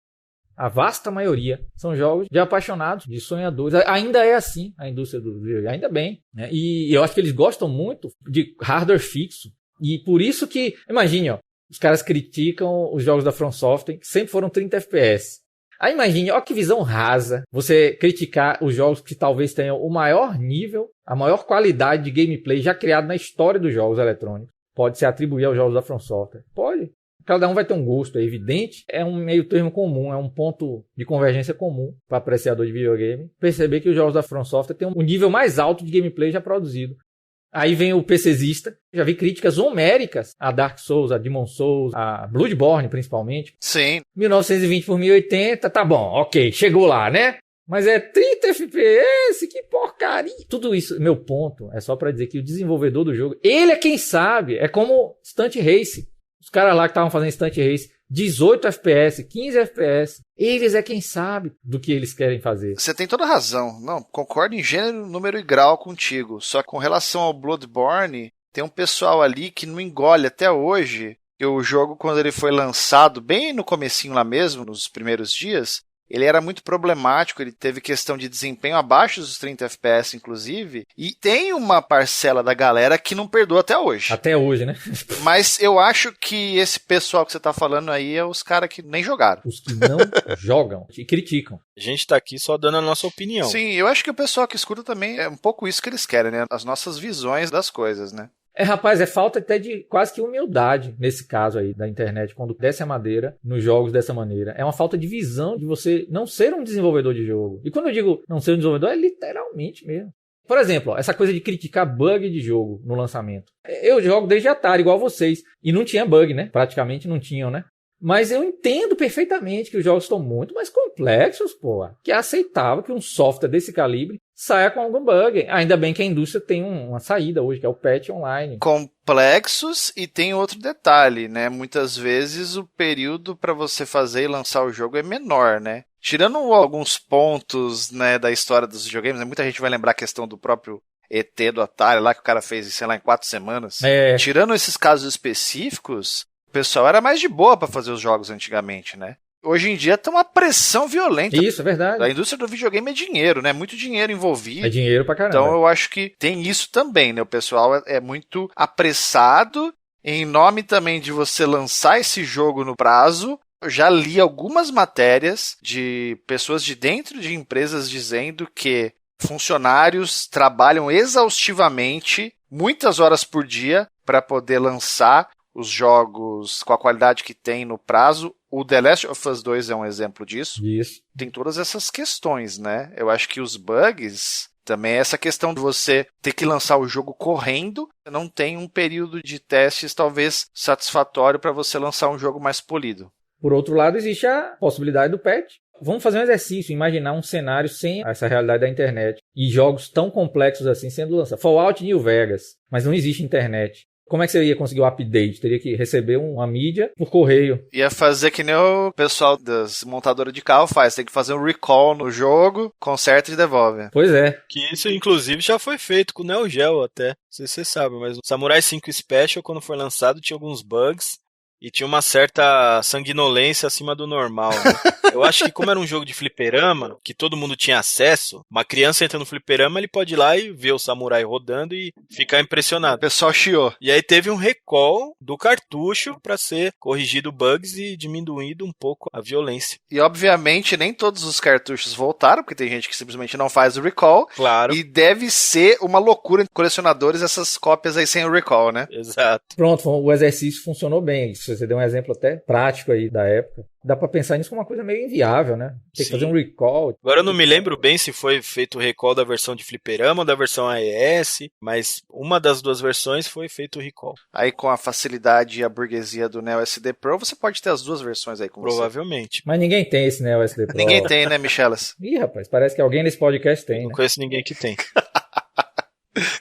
A vasta maioria são jogos de apaixonados, de sonhadores. Ainda é assim a indústria do videogame, ainda bem. Né? E eu acho que eles gostam muito de hardware fixo. E por isso que, imagine, ó, os caras criticam os jogos da From Software, que sempre foram 30 FPS. Aí imagine, ó que visão rasa, você criticar os jogos que talvez tenham o maior nível, a maior qualidade de gameplay já criado na história dos jogos eletrônicos. Pode se atribuir aos jogos da From Software? Pode. Cada um vai ter um gosto, é evidente. É um meio termo comum, é um ponto de convergência comum para apreciador de videogame. Perceber que os jogos da From Software têm um nível mais alto de gameplay já produzido. Aí vem o PCzista. Já vi críticas homéricas a Dark Souls, a Demon Souls, a Bloodborne principalmente. Sim. 1920 por 1080, tá bom, ok, chegou lá, né? Mas é 30 FPS, que porcaria. Tudo isso, meu ponto, é só para dizer que o desenvolvedor do jogo, ele é quem sabe. É como Stunt Race. Os caras lá que estavam fazendo Stunt Race, 18 FPS, 15 FPS, eles é quem sabe do que eles querem fazer. Você tem toda razão. Não, concordo em gênero, número e grau contigo. Só que com relação ao Bloodborne, tem um pessoal ali que não engole até hoje. Que o jogo, quando ele foi lançado, bem no comecinho lá mesmo, nos primeiros dias, ele era muito problemático, ele teve questão de desempenho abaixo dos 30 FPS, inclusive, e tem uma parcela da galera que não perdoa até hoje. Até hoje, né? Mas eu acho que esse pessoal que você tá falando aí é os caras que nem jogaram. Os que não jogam e criticam. A gente tá aqui só dando a nossa opinião. Sim, eu acho que o pessoal que escuta também é um pouco isso que eles querem, né? As nossas visões das coisas, né? Rapaz, é falta até de quase que humildade nesse caso aí da internet, quando desce a madeira nos jogos dessa maneira. É uma falta de visão de você não ser um desenvolvedor de jogo. E quando eu digo não ser um desenvolvedor, é literalmente mesmo. Por exemplo, ó, essa coisa de criticar bug de jogo no lançamento. Eu jogo desde Atari, igual vocês, e não tinha bug, né? Praticamente não tinham, né? Mas eu entendo perfeitamente que os jogos estão muito mais complexos, pô. Que é aceitável que um software desse calibre saia com algum bug. Ainda bem que a indústria tem uma saída hoje, que é o patch online. Complexos, e tem outro detalhe, né? Muitas vezes o período para você fazer e lançar o jogo é menor, né? Tirando alguns pontos, né, da história dos videogames, né? Muita gente vai lembrar a questão do próprio ET do Atari lá, que o cara fez, sei lá, em 4 semanas. Tirando esses casos específicos, o pessoal era mais de boa para fazer os jogos antigamente, né? Hoje em dia tem uma pressão violenta. Isso, é verdade. A indústria do videogame é dinheiro, né? Muito dinheiro envolvido. É dinheiro pra caramba. Então eu acho que tem isso também, né? O pessoal é muito apressado em nome também de você lançar esse jogo no prazo. Eu já li algumas matérias de pessoas de dentro de empresas dizendo que funcionários trabalham exaustivamente, muitas horas por dia, para poder lançar os jogos com a qualidade que tem no prazo. O The Last of Us 2 é um exemplo disso. Isso. Tem todas essas questões, né? Eu acho que os bugs Também é essa questão de você ter que lançar o jogo correndo, não tem um período de testes talvez satisfatório para você lançar um jogo mais polido. Por outro lado, existe a possibilidade do patch. Vamos fazer um exercício, imaginar um cenário sem essa realidade da internet e jogos tão complexos assim sendo lançados. Fallout New Vegas, mas não existe internet. Como é que você ia conseguir o update? Teria que receber uma mídia por correio. Ia fazer que nem o pessoal das montadoras de carro faz. Tem que fazer um recall no jogo, conserta e devolve. Pois é. Que isso, inclusive, já foi feito com o Neo Geo até. Não sei se você sabe, mas o Samurai 5 Special, quando foi lançado, tinha alguns bugs. E tinha uma certa sanguinolência acima do normal, né? Eu acho que como era um jogo de fliperama, que todo mundo tinha acesso, uma criança entra no fliperama, ele pode ir lá e ver o samurai rodando e ficar impressionado. O pessoal chiou. E aí teve um recall do cartucho para ser corrigido bugs e diminuído um pouco a violência. E obviamente nem todos os cartuchos voltaram, porque tem gente que simplesmente não faz o recall. Claro. E deve ser uma loucura de colecionadores essas cópias aí sem o recall, né? Exato. Pronto, o exercício funcionou bem. Você deu um exemplo até prático aí da época. Dá pra pensar nisso como uma coisa meio inviável, né? Tem que fazer um recall. Agora eu não me lembro bem se foi feito o recall da versão de fliperama ou da versão AES, mas uma das duas versões foi feito o recall. Aí com a facilidade e a burguesia do Neo SD Pro, você pode ter as duas versões aí com Provavelmente. Mas ninguém tem esse Neo SD Pro. Ninguém tem, né, Michelas? Ih, rapaz, parece que alguém nesse podcast tem, Não né? conheço ninguém que tem.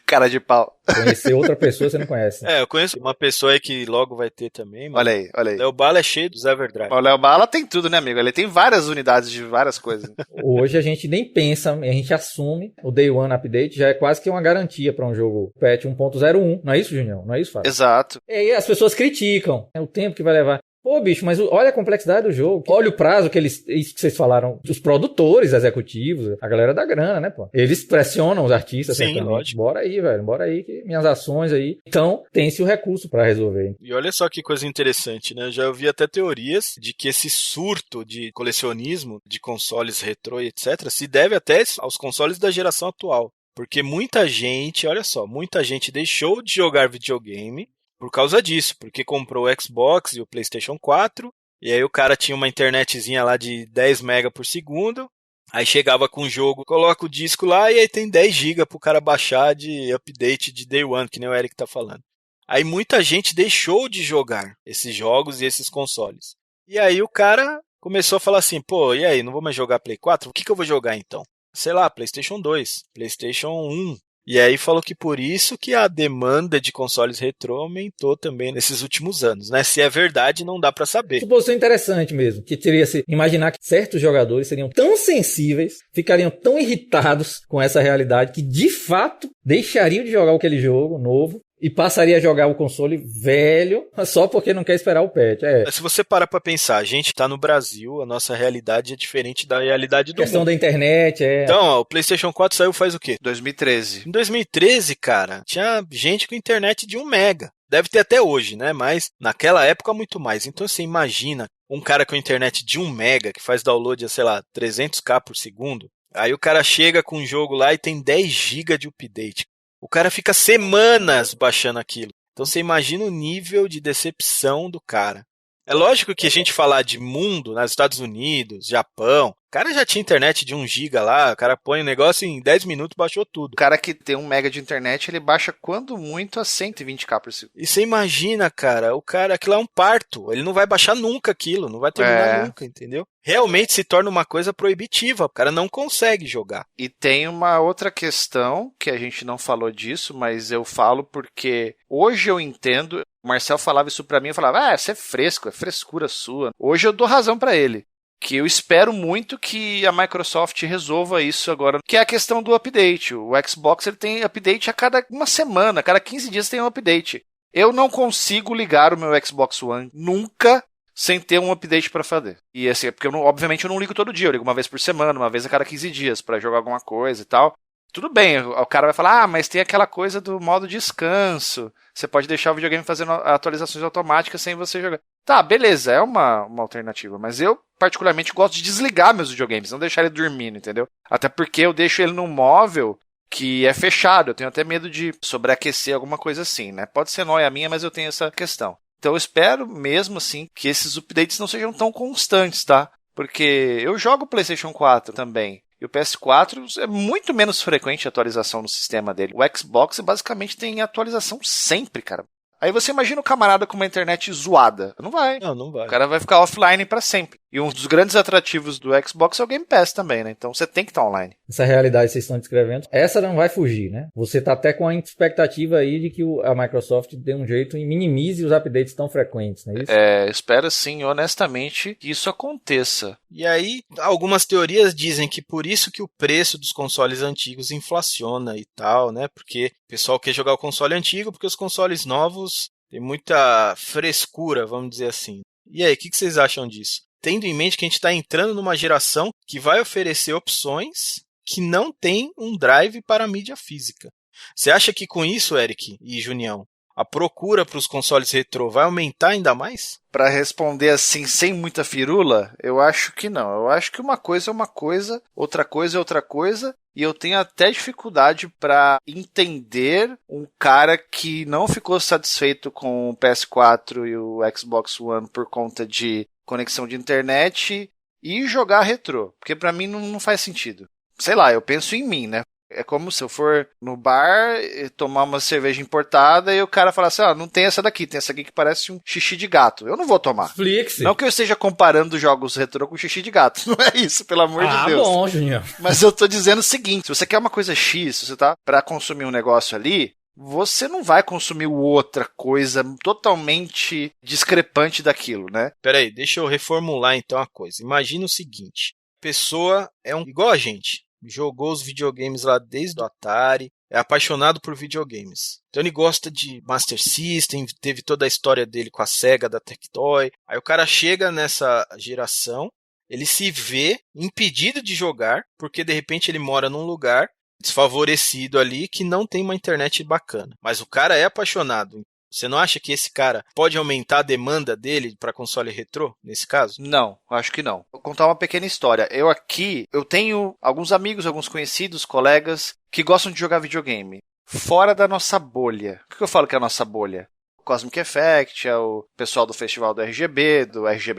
Cara de pau. Conhecer outra pessoa você não conhece. Eu conheço uma pessoa aí que logo vai ter também. Mas Olha aí, olha aí. Léo Bala é cheio dos Everdrive. O Léo Bala tem tudo, né, amigo? Ele tem várias unidades de várias coisas. Hoje a gente nem pensa, a gente assume o Day One Update, já é quase que uma garantia para um jogo patch 1.01. Não é isso, Junião? Não é isso, Fábio? Exato. E aí as pessoas criticam o tempo que vai levar. Pô, bicho, mas olha a complexidade do jogo. Olha o prazo que eles... Isso que vocês falaram. Os produtores executivos, a galera da grana, né, pô? Eles pressionam os artistas. Sim, certamente. lógico. Bora aí, velho. Bora aí, que minhas ações aí. Então, tem-se o recurso pra resolver. E olha só que coisa interessante, né? Eu já ouvi até teorias de que esse surto de colecionismo de consoles retrô e etc. se deve até aos consoles da geração atual. Porque muita gente, olha só, muita gente deixou de jogar videogame por causa disso, porque comprou o Xbox e o PlayStation 4, e aí o cara tinha uma internetzinha lá de 10 MB por segundo, aí chegava com o jogo, coloca o disco lá e aí tem 10 GB pro cara baixar de update de Day One, que nem o Eric tá falando. Aí muita gente deixou de jogar esses jogos e esses consoles. E aí o cara começou a falar assim, pô, e aí, não vou mais jogar Play 4? O que eu vou jogar então? Sei lá, PlayStation 2, PlayStation 1... E aí falou que por isso que a demanda de consoles retrô aumentou também nesses últimos anos, né? Se é verdade, não dá pra saber. Suposição interessante mesmo, que teria se imaginar que certos jogadores seriam tão sensíveis, ficariam tão irritados com essa realidade, que de fato deixariam de jogar aquele jogo novo e passaria a jogar o console velho só porque não quer esperar o patch. Se você parar pra pensar, a gente tá no Brasil, a nossa realidade é diferente da realidade do questão mundo. Da internet, Então, ó, o PlayStation 4 saiu faz o quê? 2013. Em 2013, cara, tinha gente com internet de 1 mega. Deve ter até hoje, né? Mas naquela época muito mais. Então você imagina um cara com internet de 1 mega que faz download a, sei lá, 300k por segundo. Aí o cara chega com um jogo lá e tem 10 GB de update. O cara fica semanas baixando aquilo. Então você imagina o nível de decepção do cara. É lógico que a gente falar de mundo, nos Estados Unidos, Japão, o cara já tinha internet de 1 GB lá, o cara põe o negócio em 10 minutos, baixou tudo. O cara que tem 1 mega de internet, ele baixa quando muito a 120k por segundo. E você imagina, cara, o cara, aquilo é um parto, ele não vai baixar nunca aquilo, não vai terminar nunca, entendeu? Realmente se torna uma coisa proibitiva, o cara não consegue jogar. E tem uma outra questão, que a gente não falou disso, mas eu falo porque hoje eu entendo, o Marcel falava isso pra mim, eu falava, você é fresco, é frescura sua. Hoje eu dou razão pra ele. Que eu espero muito que a Microsoft resolva isso agora, que é a questão do update. O Xbox ele tem update a cada uma semana, a cada 15 dias tem um update. Eu não consigo ligar o meu Xbox One nunca sem ter um update para fazer. E assim, porque obviamente eu não ligo todo dia, eu ligo uma vez por semana, uma vez a cada 15 dias para jogar alguma coisa e tal. Tudo bem, o cara vai falar, mas tem aquela coisa do modo descanso. Você pode deixar o videogame fazendo atualizações automáticas sem você jogar. Tá, beleza, é uma alternativa, mas eu particularmente gosto de desligar meus videogames, não deixar ele dormindo, entendeu? Até porque eu deixo ele num móvel que é fechado, eu tenho até medo de sobreaquecer alguma coisa assim, né? Pode ser nóia minha, mas eu tenho essa questão. Então eu espero mesmo assim que esses updates não sejam tão constantes, tá? Porque eu jogo PlayStation 4 também. E o PS4 é muito menos frequente a atualização no sistema dele. O Xbox basicamente tem atualização sempre, cara. Aí você imagina o camarada com uma internet zoada. Não vai. Não vai. O cara vai ficar offline pra sempre. E um dos grandes atrativos do Xbox é o Game Pass também, né? Então você tem que estar online. Essa realidade que vocês estão descrevendo, essa não vai fugir, né? Você tá até com a expectativa aí de que a Microsoft dê um jeito e minimize os updates tão frequentes, não é isso? Espero sim, honestamente, que isso aconteça. E aí, algumas teorias dizem que por isso que o preço dos consoles antigos inflaciona e tal, né? Porque o pessoal quer jogar o console antigo porque os consoles novos têm muita frescura, vamos dizer assim. E aí, o que vocês acham disso? Tendo em mente que a gente está entrando numa geração que vai oferecer opções que não tem um drive para a mídia física. Você acha que com isso, Eric e Junião, a procura para os consoles retrô vai aumentar ainda mais? Para responder assim, sem muita firula, eu acho que não. Eu acho que uma coisa é uma coisa, outra coisa é outra coisa, e eu tenho até dificuldade para entender um cara que não ficou satisfeito com o PS4 e o Xbox One por conta de conexão de internet e jogar retrô, porque para mim não faz sentido. Sei lá, eu penso em mim, né? É como se eu for no bar tomar uma cerveja importada e o cara falar assim, não tem essa daqui, tem essa aqui que parece um xixi de gato. Eu não vou tomar. Flix. Não que eu esteja comparando jogos retrô com xixi de gato. Não é isso, pelo amor de Deus. Bom, Junior. Mas eu tô dizendo o seguinte, se você quer uma coisa X, se você tá pra consumir um negócio ali, você não vai consumir outra coisa totalmente discrepante daquilo, né? Peraí, deixa eu reformular então a coisa. Imagina o seguinte, a pessoa é igual a gente. Jogou os videogames lá desde o Atari, é apaixonado por videogames. Então ele gosta de Master System, teve toda a história dele com a Sega, da Tectoy. Aí o cara chega nessa geração, ele se vê impedido de jogar, porque de repente ele mora num lugar desfavorecido ali que não tem uma internet bacana. Mas o cara é apaixonado. Você não acha que esse cara pode aumentar a demanda dele para console retrô, nesse caso? Não, acho que não. Vou contar uma pequena história. Eu tenho alguns amigos, alguns conhecidos, colegas, que gostam de jogar videogame. Fora da nossa bolha. O que eu falo que é a nossa bolha? O Cosmic Effect, é o pessoal do festival do RGB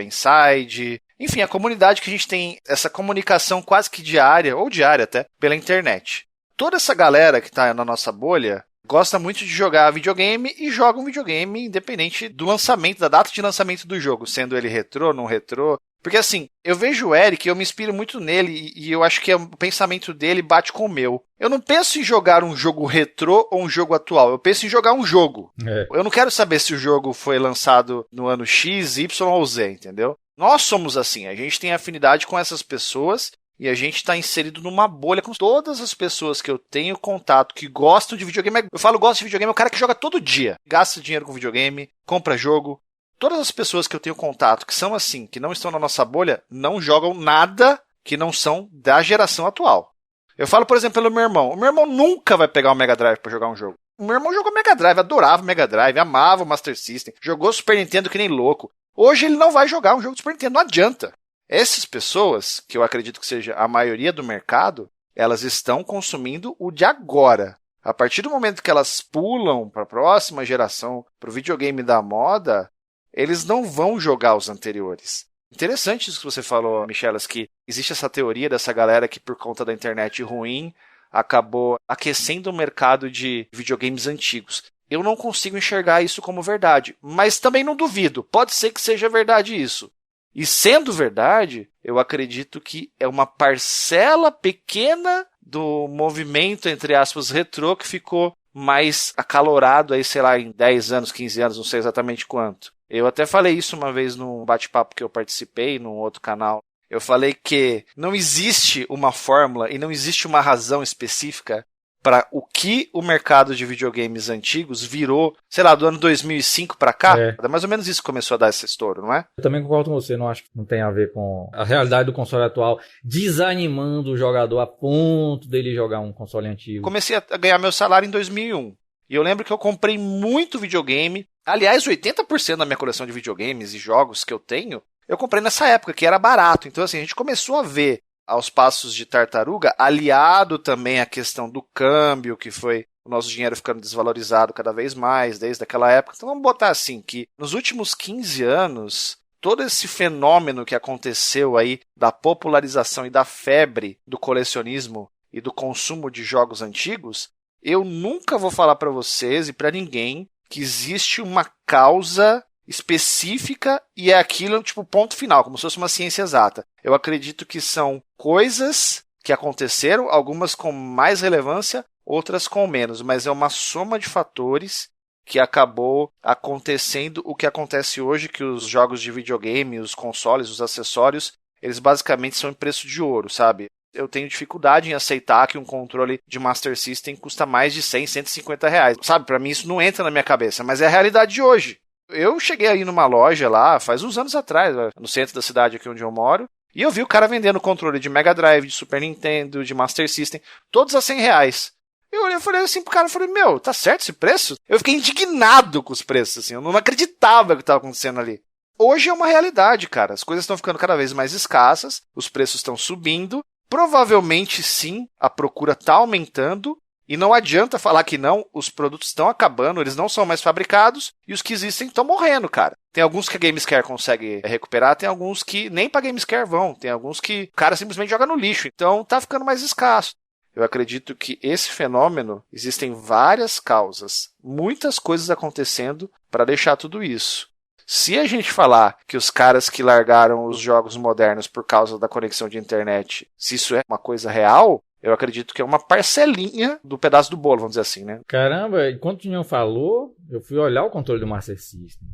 Inside. Enfim, a comunidade que a gente tem essa comunicação quase que diária, ou diária até, pela internet. Toda essa galera que está na nossa bolha gosta muito de jogar videogame e joga um videogame independente do lançamento, da data de lançamento do jogo, sendo ele retrô, não retrô. Porque assim, eu vejo o Eric, eu me inspiro muito nele e eu acho que o pensamento dele bate com o meu. Eu não penso em jogar um jogo retrô ou um jogo atual, eu penso em jogar um jogo. Eu não quero saber se o jogo foi lançado no ano X, Y ou Z, entendeu? Nós somos assim, a gente tem afinidade com essas pessoas e a gente está inserido numa bolha com todas as pessoas que eu tenho contato, que gostam de videogame. Eu falo gosto de videogame, é o cara que joga todo dia. Gasta dinheiro com videogame, compra jogo. Todas as pessoas que eu tenho contato, que são assim, que não estão na nossa bolha, não jogam nada que não são da geração atual. Eu falo, por exemplo, pelo meu irmão. O meu irmão nunca vai pegar o Mega Drive para jogar um jogo. O meu irmão jogou Mega Drive, adorava o Mega Drive, amava o Master System, jogou Super Nintendo que nem louco. Hoje ele não vai jogar um jogo de Super Nintendo, não adianta. Essas pessoas, que eu acredito que seja a maioria do mercado, elas estão consumindo o de agora. A partir do momento que elas pulam para a próxima geração, para o videogame da moda, eles não vão jogar os anteriores. Interessante isso que você falou, Michelas, que existe essa teoria dessa galera que por conta da internet ruim acabou aquecendo o mercado de videogames antigos. Eu não consigo enxergar isso como verdade, mas também não duvido. Pode ser que seja verdade isso. E sendo verdade, eu acredito que é uma parcela pequena do movimento, entre aspas, retrô, que ficou mais acalorado aí, sei lá, em 10 anos, 15 anos, não sei exatamente quanto. Eu até falei isso uma vez num bate-papo que eu participei, num outro canal. Eu falei que não existe uma fórmula e não existe uma razão específica para o que o mercado de videogames antigos virou, sei lá, do ano 2005 para cá. É mais ou menos isso que começou a dar esse estouro, não é? Eu também concordo com você, não acho que não tem a ver com a realidade do console atual desanimando o jogador a ponto dele jogar um console antigo. Comecei a ganhar meu salário em 2001. E eu lembro que eu comprei muito videogame. Aliás, 80% da minha coleção de videogames e jogos que eu tenho, eu comprei nessa época, que era barato. Então, assim, a gente começou a ver aos passos de tartaruga, aliado também à questão do câmbio, que foi o nosso dinheiro ficando desvalorizado cada vez mais desde aquela época. Então vamos botar assim, que nos últimos 15 anos, todo esse fenômeno que aconteceu aí da popularização e da febre do colecionismo e do consumo de jogos antigos, eu nunca vou falar para vocês e para ninguém que existe uma causa específica e é aquilo, tipo, ponto final, como se fosse uma ciência exata. Eu acredito que são coisas que aconteceram, algumas com mais relevância, outras com menos, mas é uma soma de fatores que acabou acontecendo o que acontece hoje, que os jogos de videogame, os consoles, os acessórios, eles basicamente são em preço de ouro, sabe? Eu tenho dificuldade em aceitar que um controle de Master System custa mais de 100, 150 reais. Sabe, pra mim isso não entra na minha cabeça, mas é a realidade de hoje. Eu cheguei aí numa loja lá, faz uns anos atrás, no centro da cidade aqui onde eu moro, e eu vi o cara vendendo controle de Mega Drive, de Super Nintendo, de Master System, todos a 100 reais. Eu olhei e falei assim pro cara, falei, meu, tá certo esse preço? Eu fiquei indignado com os preços, assim, eu não acreditava o que estava acontecendo ali. Hoje é uma realidade, cara, as coisas estão ficando cada vez mais escassas, os preços estão subindo, provavelmente sim, a procura tá aumentando, e não adianta falar que não, os produtos estão acabando, eles não são mais fabricados, e os que existem estão morrendo, cara. Tem alguns que a Gamescare consegue recuperar, tem alguns que nem pra Gamescare vão, tem alguns que o cara simplesmente joga no lixo, então tá ficando mais escasso. Eu acredito que esse fenômeno, existem várias causas, muitas coisas acontecendo para deixar tudo isso. Se a gente falar que os caras que largaram os jogos modernos por causa da conexão de internet, se isso é uma coisa real, eu acredito que é uma parcelinha do pedaço do bolo, vamos dizer assim, né? Caramba, enquanto o Tinhão falou, eu fui olhar o controle do Master System.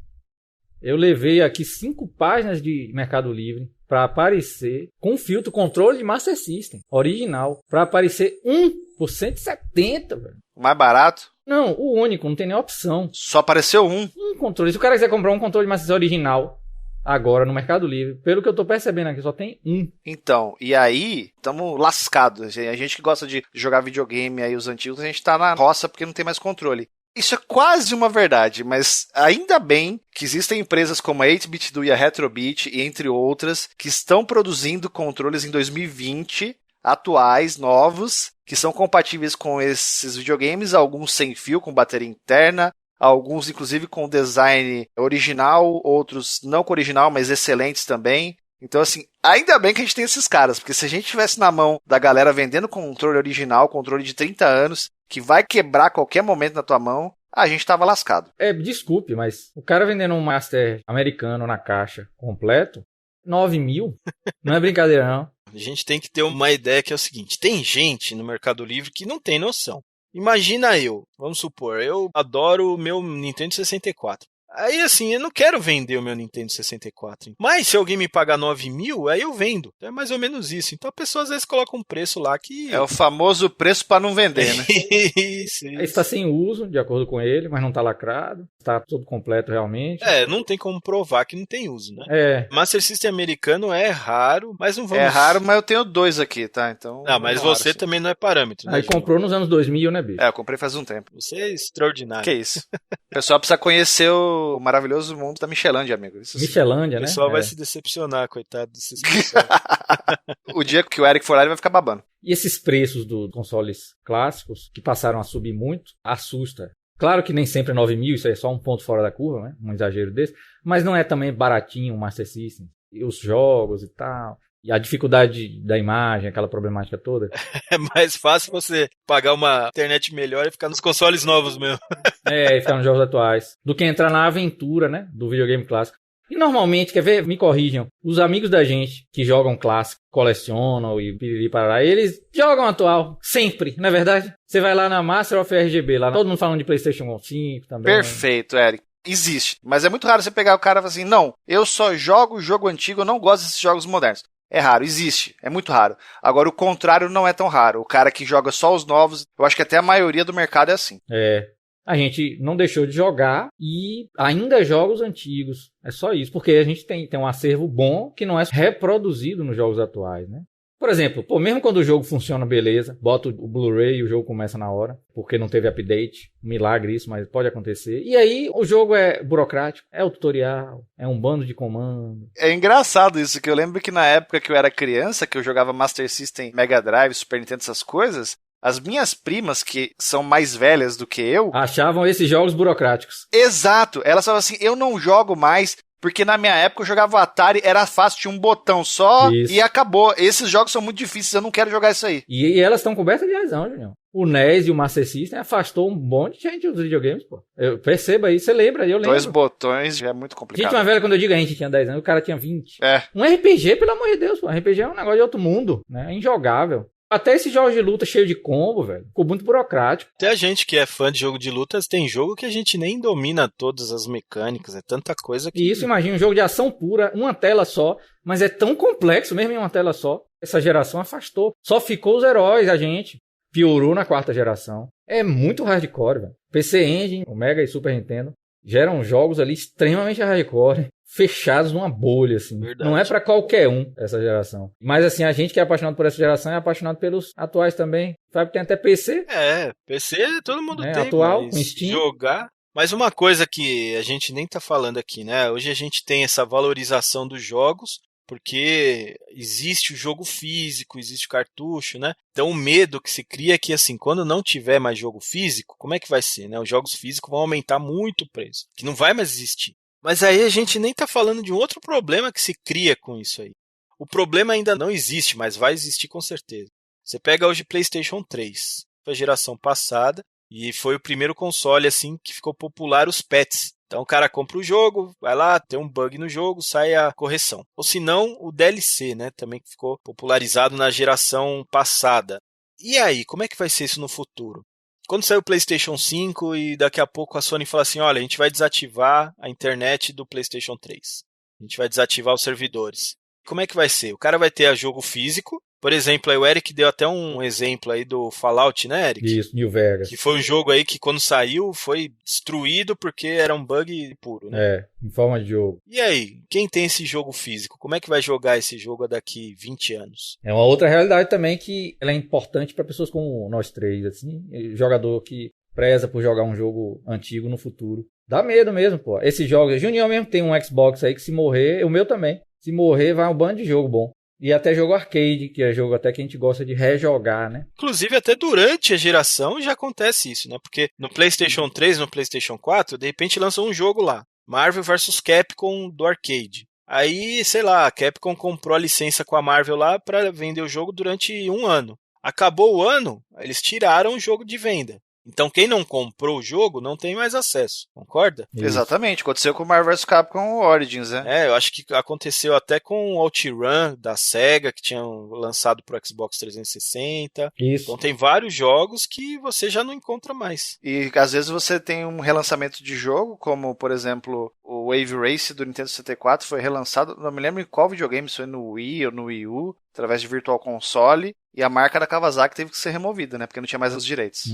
Eu levei aqui 5 páginas de Mercado Livre para aparecer com filtro controle de Master System original, para aparecer por 170, velho. Mais barato? Não, o único, não tem nem opção. Só apareceu um controle. Se o cara quiser comprar um controle de Master System original agora no Mercado Livre, pelo que eu tô percebendo aqui, só tem um. Então, e aí, estamos lascados. A gente que gosta de jogar videogame aí, os antigos, a gente tá na roça porque não tem mais controle. Isso é quase uma verdade, mas ainda bem que existem empresas como a 8-Bit Do e a Retrobit, entre outras, que estão produzindo controles em 2020, atuais, novos, que são compatíveis com esses videogames, alguns sem fio, com bateria interna, alguns inclusive com design original, outros não com original, mas excelentes também. Então, assim, ainda bem que a gente tem esses caras, porque se a gente tivesse na mão da galera vendendo controle original, controle de 30 anos, que vai quebrar a qualquer momento na tua mão, a gente tava lascado. Desculpe, mas o cara vendendo um Master americano na caixa completo, 9 mil, não é brincadeira não. A gente tem que ter uma ideia que é o seguinte, tem gente no Mercado Livre que não tem noção. Imagina eu, vamos supor, eu adoro o meu Nintendo 64. Aí assim, eu não quero vender o meu Nintendo 64. Mas se alguém me pagar 9 mil, aí eu vendo. É mais ou menos isso. Então a pessoa às vezes coloca um preço lá que... É o famoso preço para não vender, né? Isso. Está sem uso, de acordo com ele, mas não está lacrado. Está todo completo realmente. Não tem como provar que não tem uso, né? Master System americano é raro, mas não vamos... É raro, mas eu tenho 2 aqui, tá? Então... mas você raro, também não é parâmetro, né? Aí comprou nos anos 2000, né, bicho? Eu comprei faz um tempo. Você é extraordinário. Que isso? O pessoal precisa conhecer o maravilhoso mundo da Michelândia, amigo. Isso Michelândia, né? O pessoal vai se decepcionar, coitado desses pessoal. O dia que o Eric for lá, ele vai ficar babando. E esses preços dos consoles clássicos, que passaram a subir muito, assusta. Claro que nem sempre é 9 mil, isso aí é só um ponto fora da curva, né? Um exagero desse. Mas não é também baratinho o Master System. E os jogos e tal. E a dificuldade da imagem, aquela problemática toda. É mais fácil você pagar uma internet melhor e ficar nos consoles novos mesmo. E ficar nos jogos atuais. Do que entrar na aventura, né? Do videogame clássico. E normalmente, quer ver? Me corrijam. Os amigos da gente que jogam clássico, colecionam e piriri parará, eles jogam atual. Sempre, não é verdade? Você vai lá na Master of RGB, lá todo mundo falando de PlayStation 5 também. Perfeito, Eric. Existe. Mas é muito raro você pegar o cara e falar assim, não, eu só jogo jogo antigo, eu não gosto desses jogos modernos. É raro, existe, é muito raro. Agora, o contrário não é tão raro. O cara que joga só os novos, eu acho que até a maioria do mercado é assim. A gente não deixou de jogar e ainda joga os antigos. É só isso, porque a gente tem um acervo bom que não é reproduzido nos jogos atuais, né? Por exemplo, mesmo quando o jogo funciona beleza, bota o Blu-ray e o jogo começa na hora, porque não teve update, milagre isso, mas pode acontecer. E aí o jogo é burocrático, é o tutorial, é um bando de comando. É engraçado isso, que eu lembro que na época que eu era criança, que eu jogava Master System, Mega Drive, Super Nintendo, essas coisas, as minhas primas, que são mais velhas do que eu... achavam esses jogos burocráticos. Exato, elas falavam assim, eu não jogo mais... Porque na minha época eu jogava o Atari, era fácil, tinha um botão só Isso. e acabou. Esses jogos são muito difíceis, eu não quero jogar isso aí. E elas estão cobertas de razão, Junião. O NES e o Master System afastou um monte de gente dos videogames, pô. Eu percebo aí, você lembra, eu lembro. 2 botões já é muito complicado. Gente mais velha, quando eu digo a gente tinha 10 anos, o cara tinha 20. É. Um RPG, pelo amor de Deus, pô. RPG é um negócio de outro mundo, né? É injogável. Até esses jogos de luta cheio de combo, velho, ficou muito burocrático. Até a gente que é fã de jogo de lutas, tem jogo que a gente nem domina todas as mecânicas, é tanta coisa que... E isso, imagina, um jogo de ação pura, uma tela só, mas é tão complexo mesmo em uma tela só. Essa geração afastou. Só ficou os heróis, a gente. Piorou na 4ª geração. É muito hardcore, velho. PC Engine, o Mega e Super Nintendo, geram jogos ali extremamente hardcore, fechados numa bolha, assim. Verdade. Não é pra qualquer um essa geração. Mas, assim, a gente que é apaixonado por essa geração é apaixonado pelos atuais também. Sabe que tem até PC. PC todo mundo tem, atual, mas com Steam. jogar... Mas uma coisa que a gente nem tá falando aqui, né? Hoje a gente tem essa valorização dos jogos, porque existe o jogo físico, existe o cartucho, né? Então o medo que se cria é que, assim, quando não tiver mais jogo físico, como é que vai ser, né? Os jogos físicos vão aumentar muito o preço, que não vai mais existir. Mas aí a gente nem tá falando de um outro problema que se cria com isso aí. O problema ainda não existe, mas vai existir com certeza. Você pega hoje PlayStation 3, foi a geração passada, e foi o primeiro console, assim, que ficou popular os patches. Então o cara compra o jogo, vai lá, tem um bug no jogo, sai a correção. Ou se não, o DLC, né, também que ficou popularizado na geração passada. E aí, como é que vai ser isso no futuro? Quando sair o PlayStation 5 e daqui a pouco a Sony fala assim, olha, a gente vai desativar a internet do PlayStation 3. A gente vai desativar os servidores. Como é que vai ser? O cara vai ter jogo físico. Por exemplo, aí o Eric deu até um exemplo aí do Fallout, né, Eric? Isso, New Vegas. Que foi um jogo aí que quando saiu foi destruído porque era um bug puro, né? Em forma de jogo. E aí, quem tem esse jogo físico? Como é que vai jogar esse jogo daqui 20 anos? É uma outra realidade também que ela é importante para pessoas como nós três, assim, jogador que preza por jogar um jogo antigo no futuro. Dá medo mesmo, pô. Esses jogos, Junior mesmo tem um Xbox aí que se morrer, o meu também. Se morrer, vai um bando de jogo bom. E até jogo arcade, que é jogo até que a gente gosta de rejogar, né? Inclusive, até durante a geração já acontece isso, né? Porque no PlayStation 3, no PlayStation 4, de repente lançou um jogo lá. Marvel vs Capcom do arcade. Aí, sei lá, a Capcom comprou a licença com a Marvel lá para vender o jogo durante um ano. Acabou o ano, eles tiraram o jogo de venda. Então quem não comprou o jogo não tem mais acesso, concorda? Isso. Exatamente, aconteceu com o Marvel vs Capcom Origins, né? Eu acho que aconteceu até com o OutRun da Sega, que tinham lançado para o Xbox 360. Isso. Então tem vários jogos que você já não encontra mais. E às vezes você tem um relançamento de jogo, como por exemplo o Wave Race do Nintendo 64 foi relançado, não me lembro em qual videogame, se foi no Wii ou no Wii U, através de Virtual Console, e a marca da Kawasaki teve que ser removida, né? Porque não tinha mais os direitos.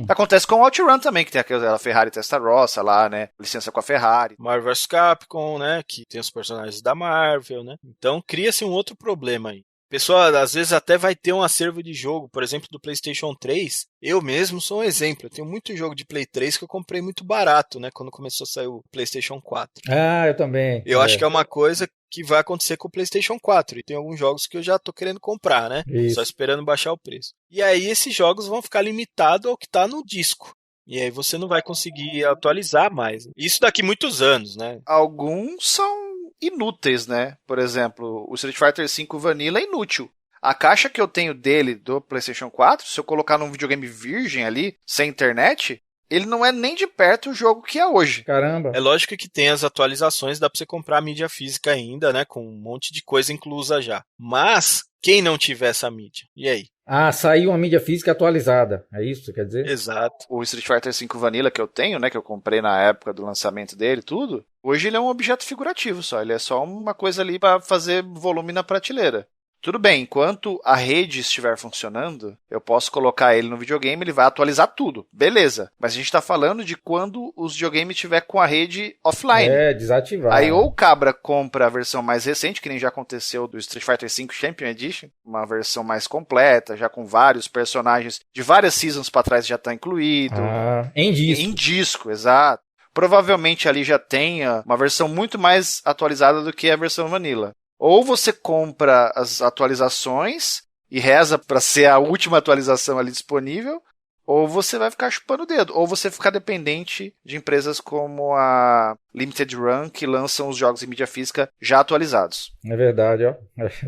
Acontece com o OutRun também, que tem aquela Ferrari Testarossa lá, né? Licença com a Ferrari. Marvel vs Capcom, né? Que tem os personagens da Marvel, né? Então cria-se um outro problema aí. Pessoal, às vezes até vai ter um acervo de jogo, por exemplo, do PlayStation 3. Eu mesmo sou um exemplo. Eu tenho muito jogo de Play 3 que eu comprei muito barato, né? Quando começou a sair o PlayStation 4. Ah, eu também. Eu acho que é uma coisa que vai acontecer com o PlayStation 4. E tem alguns jogos que eu já tô querendo comprar, né? Isso. Só esperando baixar o preço. E aí esses jogos vão ficar limitados ao que tá no disco. E aí você não vai conseguir atualizar mais. Isso daqui muitos anos, né? Alguns são inúteis, né? Por exemplo, o Street Fighter V Vanilla é inútil. A caixa que eu tenho dele, do PlayStation 4, se eu colocar num videogame virgem ali, sem internet, ele não é nem de perto o jogo que é hoje. Caramba. É lógico que tem as atualizações, dá pra você comprar a mídia física ainda, né? Com um monte de coisa inclusa já. Mas, quem não tiver essa mídia? E aí? Ah, saiu uma mídia física atualizada. É isso que você quer dizer? Exato. O Street Fighter V Vanilla que eu tenho, né? Que eu comprei na época do lançamento dele, tudo. Hoje ele é um objeto figurativo só. Ele é só uma coisa ali para fazer volume na prateleira. Tudo bem, enquanto a rede estiver funcionando, eu posso colocar ele no videogame, ele vai atualizar tudo. Beleza. Mas a gente está falando de quando os videogames estiver com a rede offline. Desativar. Aí ou o cabra compra a versão mais recente, que nem já aconteceu do Street Fighter V Champion Edition, uma versão mais completa, já com vários personagens de várias seasons para trás já está incluído. Em disco. Em disco, exato. Provavelmente ali já tenha uma versão muito mais atualizada do que a versão Vanilla. Ou você compra as atualizações e reza para ser a última atualização ali disponível, ou você vai ficar chupando o dedo, ou você ficar dependente de empresas como a Limited Run, que lançam os jogos em mídia física já atualizados. É verdade, ó.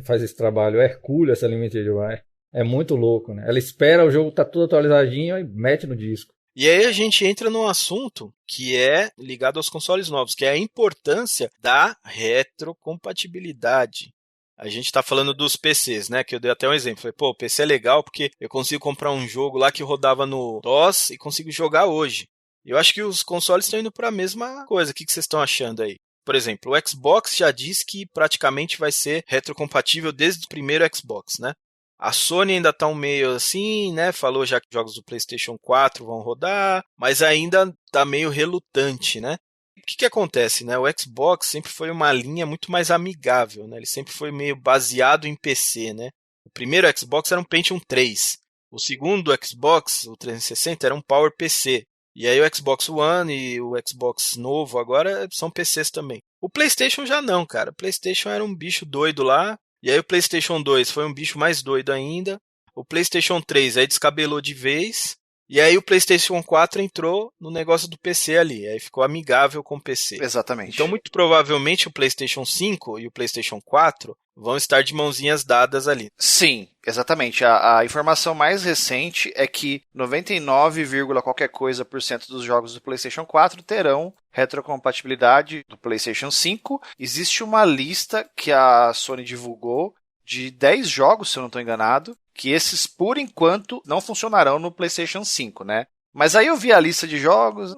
Faz esse trabalho hercúleo, essa Limited Run. É muito louco, né? Ela espera o jogo tá tudo atualizadinho e mete no disco. E aí a gente entra num assunto que é ligado aos consoles novos, que é a importância da retrocompatibilidade. A gente tá falando dos PCs, né? Que eu dei até um exemplo. Falei, pô, o PC é legal porque eu consigo comprar um jogo lá que rodava no DOS e consigo jogar hoje. Eu acho que os consoles estão indo para a mesma coisa. O que vocês estão achando aí? Por exemplo, o Xbox já diz que praticamente vai ser retrocompatível desde o primeiro Xbox, né? A Sony ainda tá um meio assim, né? Falou já que jogos do PlayStation 4 vão rodar, mas ainda tá meio relutante, né? O que acontece, né? O Xbox sempre foi uma linha muito mais amigável, né? Ele sempre foi meio baseado em PC, né? O primeiro Xbox era um Pentium 3. O segundo Xbox, o 360, era um PowerPC. E aí o Xbox One e o Xbox novo agora são PCs também. O PlayStation já não, cara. O PlayStation era um bicho doido lá. E aí o PlayStation 2 foi um bicho mais doido ainda. O PlayStation 3 aí descabelou de vez. E aí o PlayStation 4 entrou no negócio do PC ali. Aí ficou amigável com o PC. Exatamente. Então muito provavelmente o PlayStation 5 e o PlayStation 4 vão estar de mãozinhas dadas ali. Sim, exatamente. A informação mais recente é que 99, qualquer coisa por cento dos jogos do PlayStation 4 terão retrocompatibilidade do PlayStation 5. Existe uma lista que a Sony divulgou de 10 jogos, se eu não estou enganado, que esses, por enquanto, não funcionarão no PlayStation 5, né? Mas aí eu vi a lista de jogos,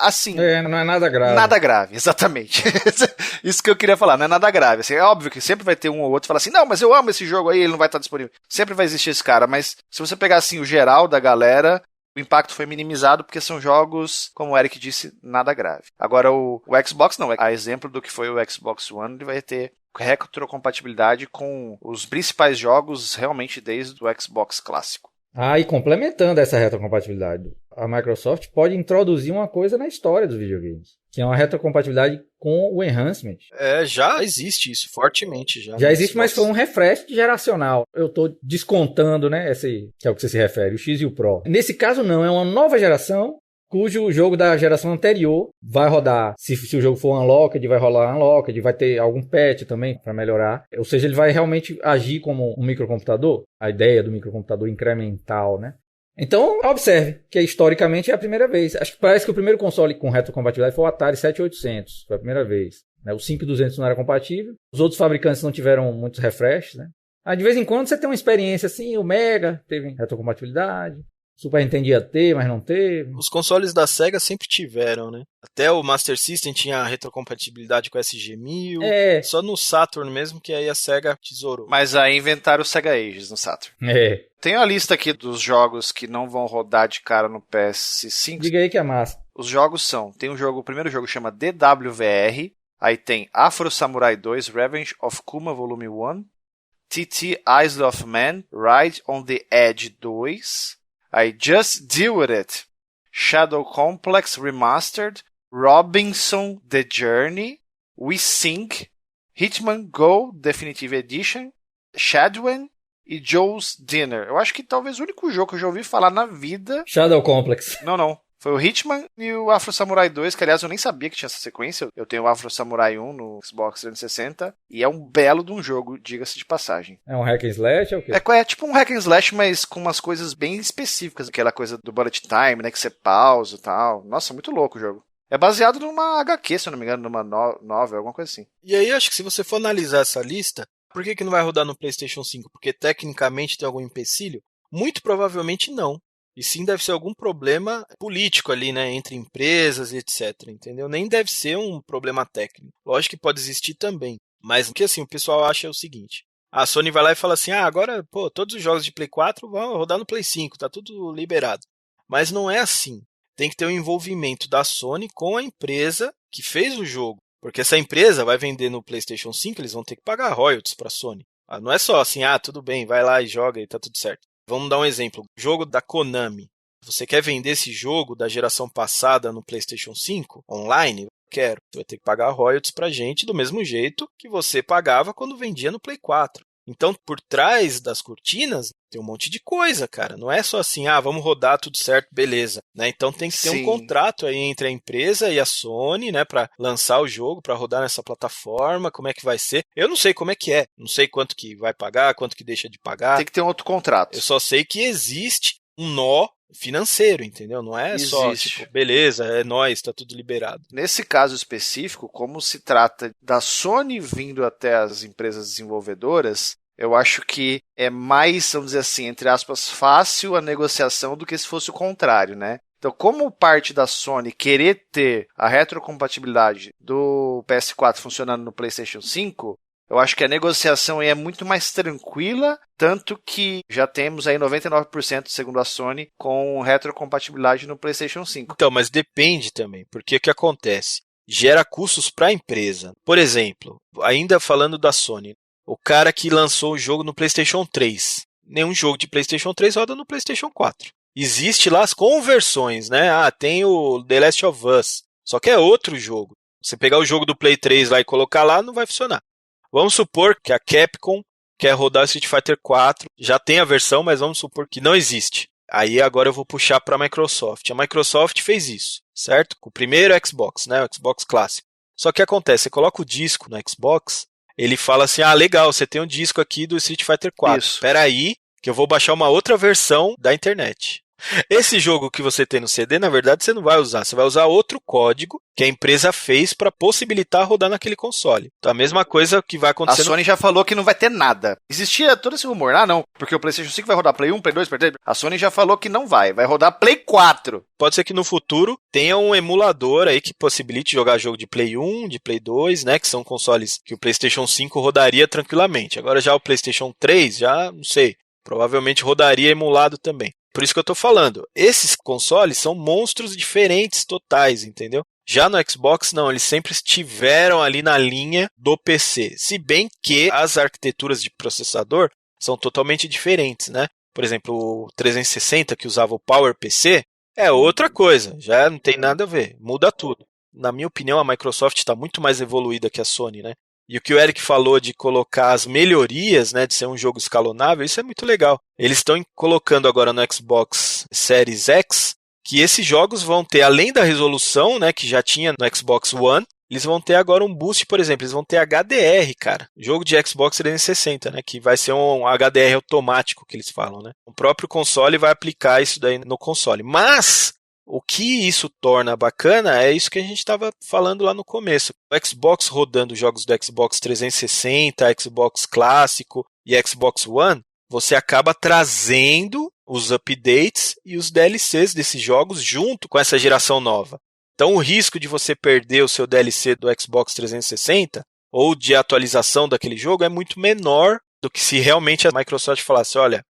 assim... não é nada grave. Nada grave, exatamente. Isso que eu queria falar, não é nada grave. Assim, é óbvio que sempre vai ter um ou outro que fala assim, não, mas eu amo esse jogo aí, ele não vai estar disponível. Sempre vai existir esse cara, mas se você pegar assim o geral da galera, o impacto foi minimizado porque são jogos, como o Eric disse, nada grave. Agora o Xbox não, a exemplo do que foi o Xbox One, ele vai ter retrocompatibilidade com os principais jogos realmente desde o Xbox clássico. Ah, e complementando essa retrocompatibilidade, a Microsoft pode introduzir uma coisa na história dos videogames, que é uma retrocompatibilidade com o Enhancement. Já existe isso, fortemente já. Já existe, mas foi um refresh geracional. Eu estou descontando, né, esse que é o que você se refere, o X e o Pro. Nesse caso não, é uma nova geração, cujo jogo da geração anterior vai rodar, se o jogo for Unlocked, vai rolar Unlocked, vai ter algum patch também para melhorar. Ou seja, ele vai realmente agir como um microcomputador, a ideia do microcomputador incremental, né? Então, observe que historicamente é a primeira vez. Acho que parece que o primeiro console com retrocompatibilidade foi o Atari 7800, foi a primeira vez. O 5200 não era compatível, os outros fabricantes não tiveram muitos refreshes, né? Aí, de vez em quando você tem uma experiência assim, o Mega teve retrocompatibilidade, Super Nintendo ia ter, mas não teve. Os consoles da Sega sempre tiveram, né? Até o Master System tinha retrocompatibilidade com o SG-1000. Só no Saturn mesmo, que aí a Sega tesourou. Mas aí inventaram o Sega Ages no Saturn. Tem a lista aqui dos jogos que não vão rodar de cara no PS5. Diga aí que é massa. Os jogos são... o primeiro jogo chama DWVR. Aí tem Afro Samurai 2 Revenge of Kuma Volume 1. TT Isle of Man Ride on the Edge 2. Aí, Just Deal With It, Shadow Complex Remastered, Robinson The Journey, We Sing, Hitman Go Definitive Edition, Shadwen e Joe's Dinner. Eu acho que talvez o único jogo que eu já ouvi falar na vida... Shadow Complex. Não. Foi o Hitman e o Afro Samurai 2, que aliás eu nem sabia que tinha essa sequência. Eu tenho o Afro Samurai 1 no Xbox 360 e é um belo de um jogo, diga-se de passagem. É um hack and slash ou o quê? É tipo um hack and slash, mas com umas coisas bem específicas. Aquela coisa do bullet time, né, que você pausa e tal. Nossa, muito louco o jogo. É baseado numa HQ, se eu não me engano, numa novel, alguma coisa assim. E aí, acho que se você for analisar essa lista, por que não vai rodar no PlayStation 5? Porque tecnicamente tem algum empecilho? Muito provavelmente não. E sim deve ser algum problema político ali, né, entre empresas e etc, entendeu? Nem deve ser um problema técnico. Lógico que pode existir também. Mas o que assim, o pessoal acha é o seguinte. A Sony vai lá e fala assim, agora, todos os jogos de Play 4 vão rodar no Play 5, tá tudo liberado. Mas não é assim. Tem que ter um envolvimento da Sony com a empresa que fez o jogo. Porque essa empresa vai vender no PlayStation 5, eles vão ter que pagar royalties pra Sony. Não é só assim, tudo bem, vai lá e joga e tá tudo certo. Vamos dar um exemplo. Jogo da Konami. Você quer vender esse jogo da geração passada no PlayStation 5 online? Quero. Você vai ter que pagar royalties pra gente do mesmo jeito que você pagava quando vendia no Play 4. Então, por trás das cortinas, tem um monte de coisa, cara. Não é só assim, vamos rodar tudo certo, beleza. Né? Então tem que ter um contrato aí entre a empresa e a Sony, né, para lançar o jogo, para rodar nessa plataforma, como é que vai ser. Eu não sei como é que é, não sei quanto que vai pagar, quanto que deixa de pagar. Tem que ter um outro contrato. Eu só sei que existe um nó financeiro, entendeu? Não é só, tipo, beleza, é nóis, tá tudo liberado. Nesse caso específico, como se trata da Sony vindo até as empresas desenvolvedoras, eu acho que é mais, vamos dizer assim, entre aspas, fácil a negociação do que se fosse o contrário, né? Então, como parte da Sony querer ter a retrocompatibilidade do PS4 funcionando no PlayStation 5, eu acho que a negociação aí é muito mais tranquila, tanto que já temos aí 99%, segundo a Sony, com retrocompatibilidade no PlayStation 5. Então, mas depende também, porque o que acontece? Gera custos para a empresa. Por exemplo, ainda falando da Sony, o cara que lançou o jogo no PlayStation 3, nenhum jogo de PlayStation 3 roda no PlayStation 4. Existe lá as conversões, né? Tem o The Last of Us, só que é outro jogo. Você pegar o jogo do Play 3 lá e colocar lá, não vai funcionar. Vamos supor que a Capcom quer rodar o Street Fighter 4, já tem a versão, mas vamos supor que não existe. Aí agora eu vou puxar para a Microsoft. A Microsoft fez isso, certo? Com o primeiro Xbox, né? O Xbox clássico. Só que acontece, você coloca o disco no Xbox, ele fala assim, legal, você tem um disco aqui do Street Fighter 4. Espera aí, que eu vou baixar uma outra versão da internet. Esse jogo que você tem no CD, na verdade, você não vai usar. Você vai usar outro código que a empresa fez para possibilitar rodar naquele console. Então, a mesma coisa que vai acontecer... A Sony já falou que não vai ter nada. Existia todo esse rumor. Não, porque o PlayStation 5 vai rodar Play 1, Play 2, Play 3. A Sony já falou que não vai rodar Play 4. Pode ser que no futuro tenha um emulador aí que possibilite jogar jogo de Play 1, de Play 2, né? Que são consoles que o PlayStation 5 rodaria tranquilamente. Agora já o PlayStation 3, já não sei. Provavelmente rodaria emulado também. Por isso que eu tô falando, esses consoles são monstros diferentes totais, entendeu? Já no Xbox, não, eles sempre estiveram ali na linha do PC. Se bem que as arquiteturas de processador são totalmente diferentes, né? Por exemplo, o 360, que usava o PowerPC, é outra coisa, já não tem nada a ver, muda tudo. Na minha opinião, a Microsoft está muito mais evoluída que a Sony, né? E o que o Eric falou de colocar as melhorias, né, de ser um jogo escalonável, isso é muito legal. Eles estão colocando agora no Xbox Series X que esses jogos vão ter, além da resolução, né, que já tinha no Xbox One, eles vão ter agora um boost, por exemplo, eles vão ter HDR, cara. Jogo de Xbox 360, né, que vai ser um HDR automático, que eles falam, né. O próprio console vai aplicar isso daí no console. Mas o que isso torna bacana é isso que a gente estava falando lá no começo. O Xbox rodando jogos do Xbox 360, Xbox clássico e Xbox One, você acaba trazendo os updates e os DLCs desses jogos junto com essa geração nova. Então o risco de você perder o seu DLC do Xbox 360 ou de atualização daquele jogo é muito menor do que se realmente a Microsoft falasse, olha,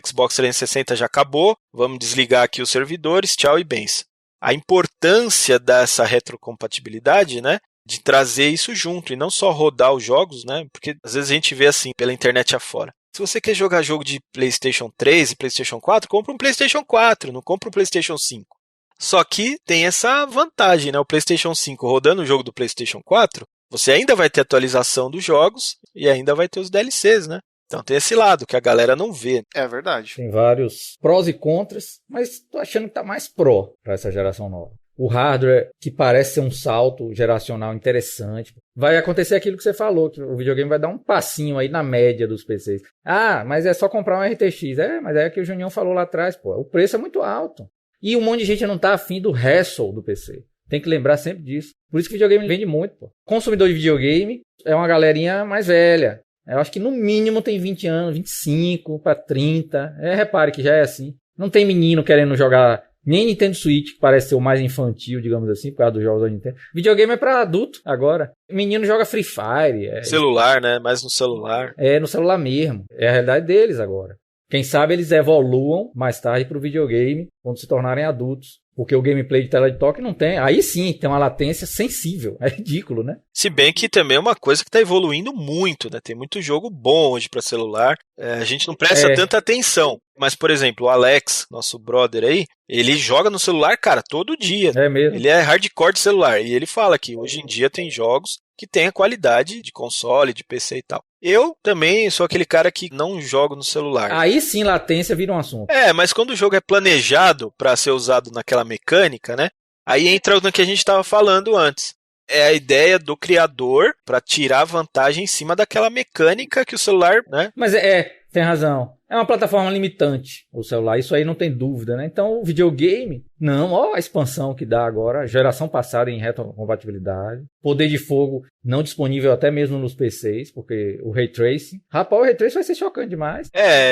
Xbox 360 já acabou, vamos desligar aqui os servidores, tchau e bens. A importância dessa retrocompatibilidade, né, de trazer isso junto e não só rodar os jogos, né, porque às vezes a gente vê assim pela internet afora. Se você quer jogar jogo de PlayStation 3 e PlayStation 4, compra um PlayStation 4, não compra um PlayStation 5. Só que tem essa vantagem, né, o PlayStation 5 rodando o jogo do PlayStation 4, você ainda vai ter atualização dos jogos e ainda vai ter os DLCs, né? Então tem esse lado que a galera não vê. É verdade. Tem vários prós e contras, mas tô achando que tá mais pró para essa geração nova. O hardware, que parece ser um salto geracional interessante. Vai acontecer aquilo que você falou, que o videogame vai dar um passinho aí na média dos PCs. Mas é só comprar um RTX. Mas é o que o Junião falou lá atrás, pô. O preço é muito alto. E um monte de gente não tá afim do hassle do PC. Tem que lembrar sempre disso. Por isso que o videogame vende muito, pô. Consumidor de videogame é uma galerinha mais velha. Eu acho que no mínimo tem 20 anos, 25 para 30. Repare que já é assim. Não tem menino querendo jogar nem Nintendo Switch, que parece ser o mais infantil, digamos assim, por causa dos jogos da Nintendo. Videogame é para adulto agora. Menino joga Free Fire. Celular, né? Mais no celular. No celular mesmo. É a realidade deles agora. Quem sabe eles evoluam mais tarde para o videogame quando se tornarem adultos. Porque o gameplay de tela de toque não tem. Aí sim, tem uma latência sensível. É ridículo, né? Se bem que também é uma coisa que está evoluindo muito, né? Tem muito jogo bom hoje para celular. A gente não presta tanta atenção. Mas, por exemplo, o Alex, nosso brother aí, ele joga no celular, cara, todo dia. É mesmo. Ele é hardcore de celular. E ele fala que hoje em dia tem jogos que tem a qualidade de console, de PC e tal. Eu também sou aquele cara que não jogo no celular. Aí sim, latência vira um assunto. Mas quando o jogo é planejado para ser usado naquela mecânica, né? Aí entra no que a gente estava falando antes. É a ideia do criador para tirar vantagem em cima daquela mecânica que o celular, né? Mas tem razão. É uma plataforma limitante, o celular. Isso aí não tem dúvida, né? Então, o videogame, não. Ó a expansão que dá agora. Geração passada em retrocompatibilidade. Poder de fogo não disponível até mesmo nos PCs, porque o Ray Tracing. Rapaz, o Ray Tracing vai ser chocante demais.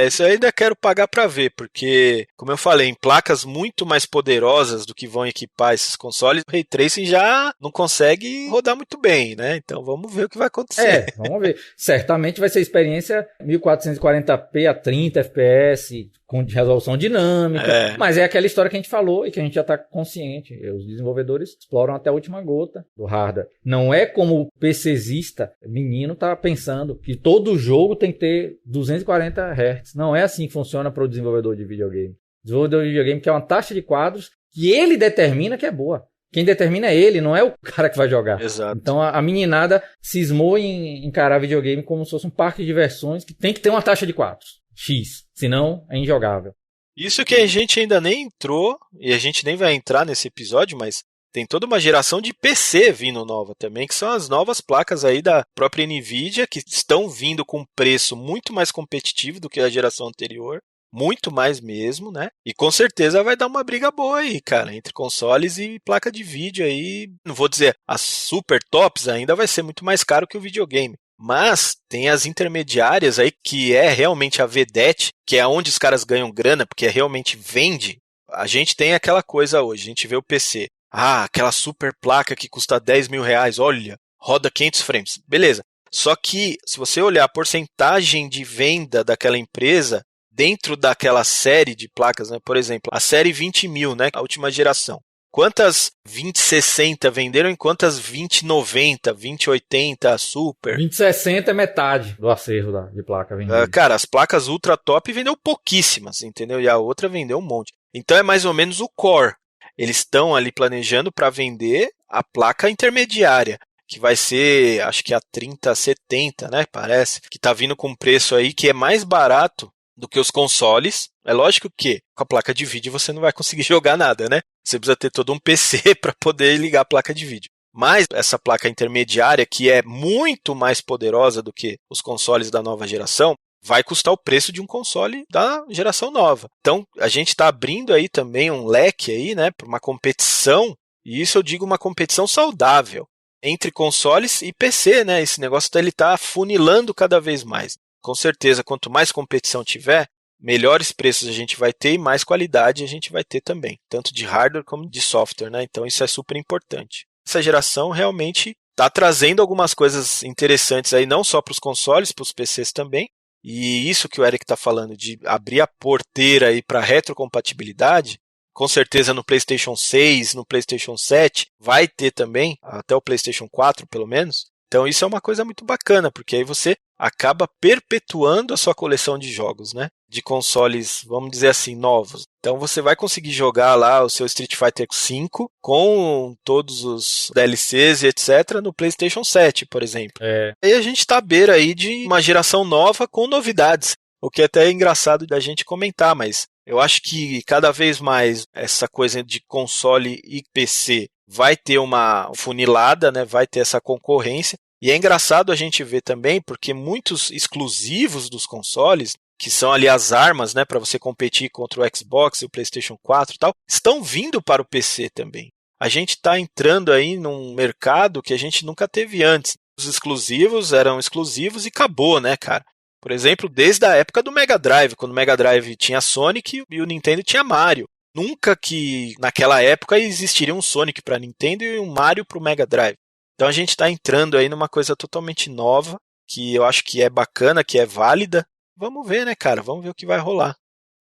Isso eu ainda quero pagar para ver, porque, como eu falei, em placas muito mais poderosas do que vão equipar esses consoles, o Ray Tracing já não consegue rodar muito bem, né? Então, vamos ver o que vai acontecer. Vamos ver. Certamente vai ser experiência 1440p a 30 FPS, com resolução dinâmica, mas é aquela história que a gente falou e que a gente já está consciente. Os desenvolvedores exploram até a última gota do hardware. Não é como o PCzista, menino, tá pensando que todo jogo tem que ter 240 Hz. Não é assim que funciona para o desenvolvedor de videogame. O desenvolvedor de videogame quer uma taxa de quadros que ele determina que é boa. Quem determina é ele, não é o cara que vai jogar. Exato. Então a meninada cismou em encarar videogame como se fosse um parque de diversões que tem que ter uma taxa de quadros. X, senão é injogável. Isso que a gente ainda nem entrou, e a gente nem vai entrar nesse episódio, mas tem toda uma geração de PC vindo nova também, que são as novas placas aí da própria Nvidia, que estão vindo com um preço muito mais competitivo do que a geração anterior, muito mais mesmo, né? E com certeza vai dar uma briga boa aí, cara, entre consoles e placa de vídeo aí. Não vou dizer as super tops, ainda vai ser muito mais caro que o videogame. Mas tem as intermediárias aí, que é realmente a vedete, que é onde os caras ganham grana, porque realmente vende. A gente tem aquela coisa hoje, a gente vê o PC. Aquela super placa que custa 10 mil reais, olha, roda 500 frames. Beleza. Só que, se você olhar a porcentagem de venda daquela empresa, dentro daquela série de placas, né? Por exemplo, a série 20.000, né? A última geração. Quantas 2060 venderam e quantas 2090, 2080 Super? 2060 é metade do acervo de placa vendida. Cara, as placas ultra top vendeu pouquíssimas, entendeu? E a outra vendeu um monte. Então é mais ou menos o core. Eles estão ali planejando para vender a placa intermediária, que vai ser, acho que a 3070, né? Parece, que tá vindo com um preço aí que é mais barato do que os consoles. É lógico que com a placa de vídeo você não vai conseguir jogar nada, né? Você precisa ter todo um PC para poder ligar a placa de vídeo. Mas essa placa intermediária, que é muito mais poderosa do que os consoles da nova geração, vai custar o preço de um console da geração nova. Então, a gente está abrindo aí também um leque aí, né, para uma competição, e isso eu digo uma competição saudável, entre consoles e PC, né? Esse negócio ele está afunilando cada vez mais. Com certeza, quanto mais competição tiver, melhores preços a gente vai ter e mais qualidade a gente vai ter também, tanto de hardware como de software, né? Então isso é super importante. Essa geração realmente está trazendo algumas coisas interessantes aí, não só para os consoles, para os PCs também. E isso que o Eric está falando, de abrir a porteira aí para retrocompatibilidade, com certeza no PlayStation 6, no PlayStation 7, vai ter também, até o PlayStation 4 pelo menos. Então isso é uma coisa muito bacana, porque aí você acaba perpetuando a sua coleção de jogos, né? De consoles, vamos dizer assim, novos. Então você vai conseguir jogar lá o seu Street Fighter V com todos os DLCs e etc. no PlayStation 7, por exemplo. E a gente está à beira aí de uma geração nova com novidades, o que até é engraçado da gente comentar, mas eu acho que cada vez mais essa coisa de console e PC vai ter uma funilada, né? Vai ter essa concorrência. E é engraçado a gente ver também, porque muitos exclusivos dos consoles, que são ali as armas, né, para você competir contra o Xbox e o PlayStation 4 e tal, estão vindo para o PC também. A gente está entrando aí num mercado que a gente nunca teve antes. Os exclusivos eram exclusivos e acabou, né, cara? Por exemplo, desde a época do Mega Drive, quando o Mega Drive tinha Sonic e o Nintendo tinha Mario. Nunca que naquela época existiria um Sonic para Nintendo e um Mario para o Mega Drive. Então a gente está entrando aí numa coisa totalmente nova, que eu acho que é bacana, que é válida. Vamos ver, né, cara? Vamos ver o que vai rolar.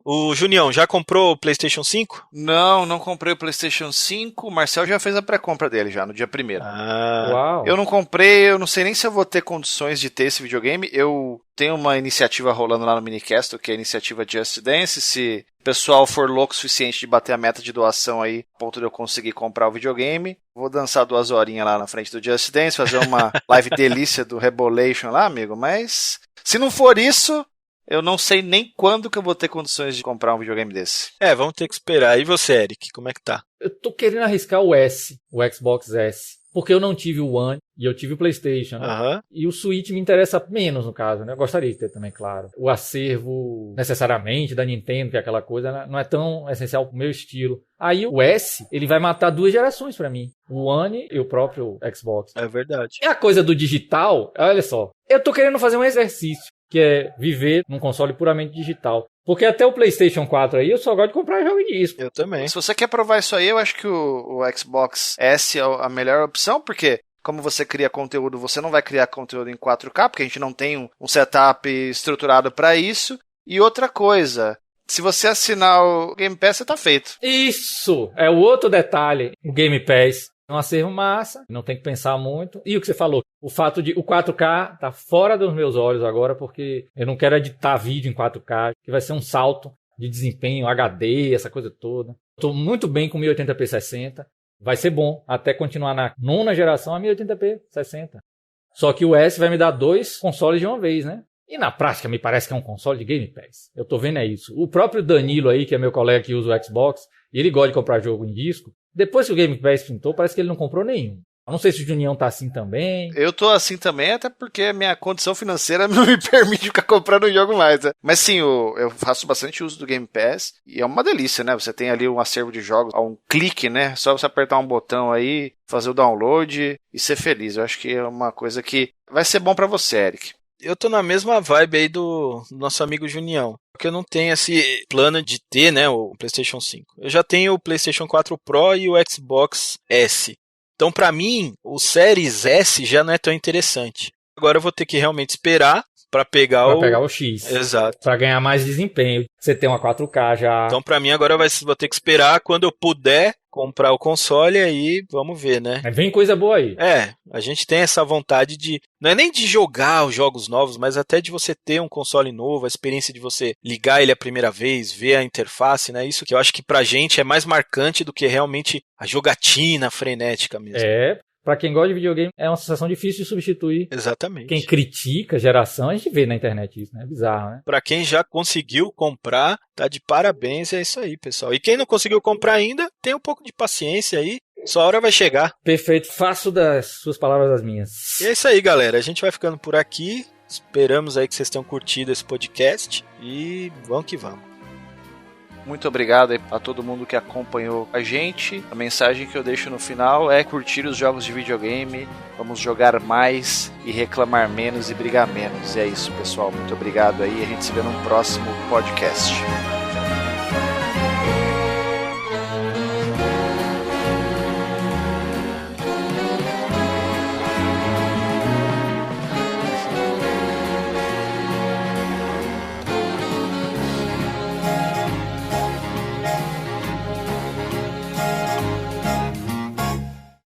O Junião, já comprou o PlayStation 5? Não comprei o PlayStation 5. O Marcel já fez a pré-compra dele já, no dia 1º. Uau. Eu não comprei, eu não sei nem se eu vou ter condições de ter esse videogame. Eu tenho uma iniciativa rolando lá no Minicast, que é a iniciativa Just Dance. Se o pessoal for louco o suficiente de bater a meta de doação aí, a ponto de eu conseguir comprar o videogame, vou dançar 2 horinhas lá na frente do Just Dance, fazer uma live delícia do Rebolation lá, amigo. Mas se não for isso, eu não sei nem quando que eu vou ter condições de comprar um videogame desse. Vamos ter que esperar. E você, Eric, como é que tá? Eu tô querendo arriscar o S, o Xbox S. Porque eu não tive o One e eu tive o PlayStation, né? Uhum. E o Switch me interessa menos, no caso, né? Eu gostaria de ter também, claro. O acervo, necessariamente, da Nintendo, que é aquela coisa, não é tão essencial pro meu estilo. Aí o S, ele vai matar 2 gerações pra mim. O One e o próprio Xbox. É verdade. E a coisa do digital, olha só. Eu tô querendo fazer um exercício, que é viver num console puramente digital. Porque até o PlayStation 4 aí, eu só gosto de comprar jogo de disco. Eu também. Se você quer provar isso aí, eu acho que o Xbox S é a melhor opção, porque como você cria conteúdo, você não vai criar conteúdo em 4K, porque a gente não tem um setup estruturado para isso. E outra coisa, se você assinar o Game Pass, você tá feito. Isso! É o outro detalhe, o Game Pass. É um acervo massa, não tem que pensar muito. E o que você falou, o fato de o 4K tá fora dos meus olhos agora, porque eu não quero editar vídeo em 4K, que vai ser um salto de desempenho, HD, essa coisa toda. Tô muito bem com 1080p 60. Vai ser bom até continuar na 9ª geração a 1080p 60. Só que o S vai me dar 2 consoles de uma vez, né? E na prática me parece que é um console de Game Pass. Eu tô vendo isso. O próprio Danilo aí, que é meu colega que usa o Xbox, e ele gosta de comprar jogo em disco, depois que o Game Pass pintou, parece que ele não comprou nenhum. Eu não sei se o Junião tá assim também. Eu tô assim também, até porque a minha condição financeira não me permite ficar comprando um jogo mais, né? Mas sim, eu faço bastante uso do Game Pass e é uma delícia, né? Você tem ali um acervo de jogos a um clique, né? Só você apertar um botão aí, fazer o download e ser feliz. Eu acho que é uma coisa que vai ser bom pra você, Eric. Eu tô na mesma vibe aí do nosso amigo Junião. Porque eu não tenho esse plano de ter, né, o PlayStation 5. Eu já tenho o PlayStation 4 Pro e o Xbox S. Então, pra mim, o Series S já não é tão interessante. Agora eu vou ter que realmente esperar pra pegar o X. Exato. Pra ganhar mais desempenho. Você tem uma 4K já. Então, pra mim, agora vou ter que esperar quando eu puder comprar o console, aí vamos ver, né? Vem coisa boa aí. A gente tem essa vontade de, não é nem de jogar os jogos novos, mas até de você ter um console novo, a experiência de você ligar ele a primeira vez, ver a interface, né? Isso que eu acho que pra gente é mais marcante do que realmente a jogatina frenética mesmo. Pra quem gosta de videogame, é uma sensação difícil de substituir. Exatamente. Quem critica a geração, a gente vê na internet isso, né? É bizarro, né? Pra quem já conseguiu comprar, tá de parabéns, é isso aí, pessoal. E quem não conseguiu comprar ainda, tem um pouco de paciência aí, sua hora vai chegar. Perfeito, faço das suas palavras as minhas. E é isso aí, galera. A gente vai ficando por aqui. Esperamos aí que vocês tenham curtido esse podcast e vamos que vamos. Muito obrigado a todo mundo que acompanhou a gente. A mensagem que eu deixo no final é curtir os jogos de videogame, vamos jogar mais e reclamar menos e brigar menos. E é isso, pessoal. Muito obrigado aí. A gente se vê num próximo podcast.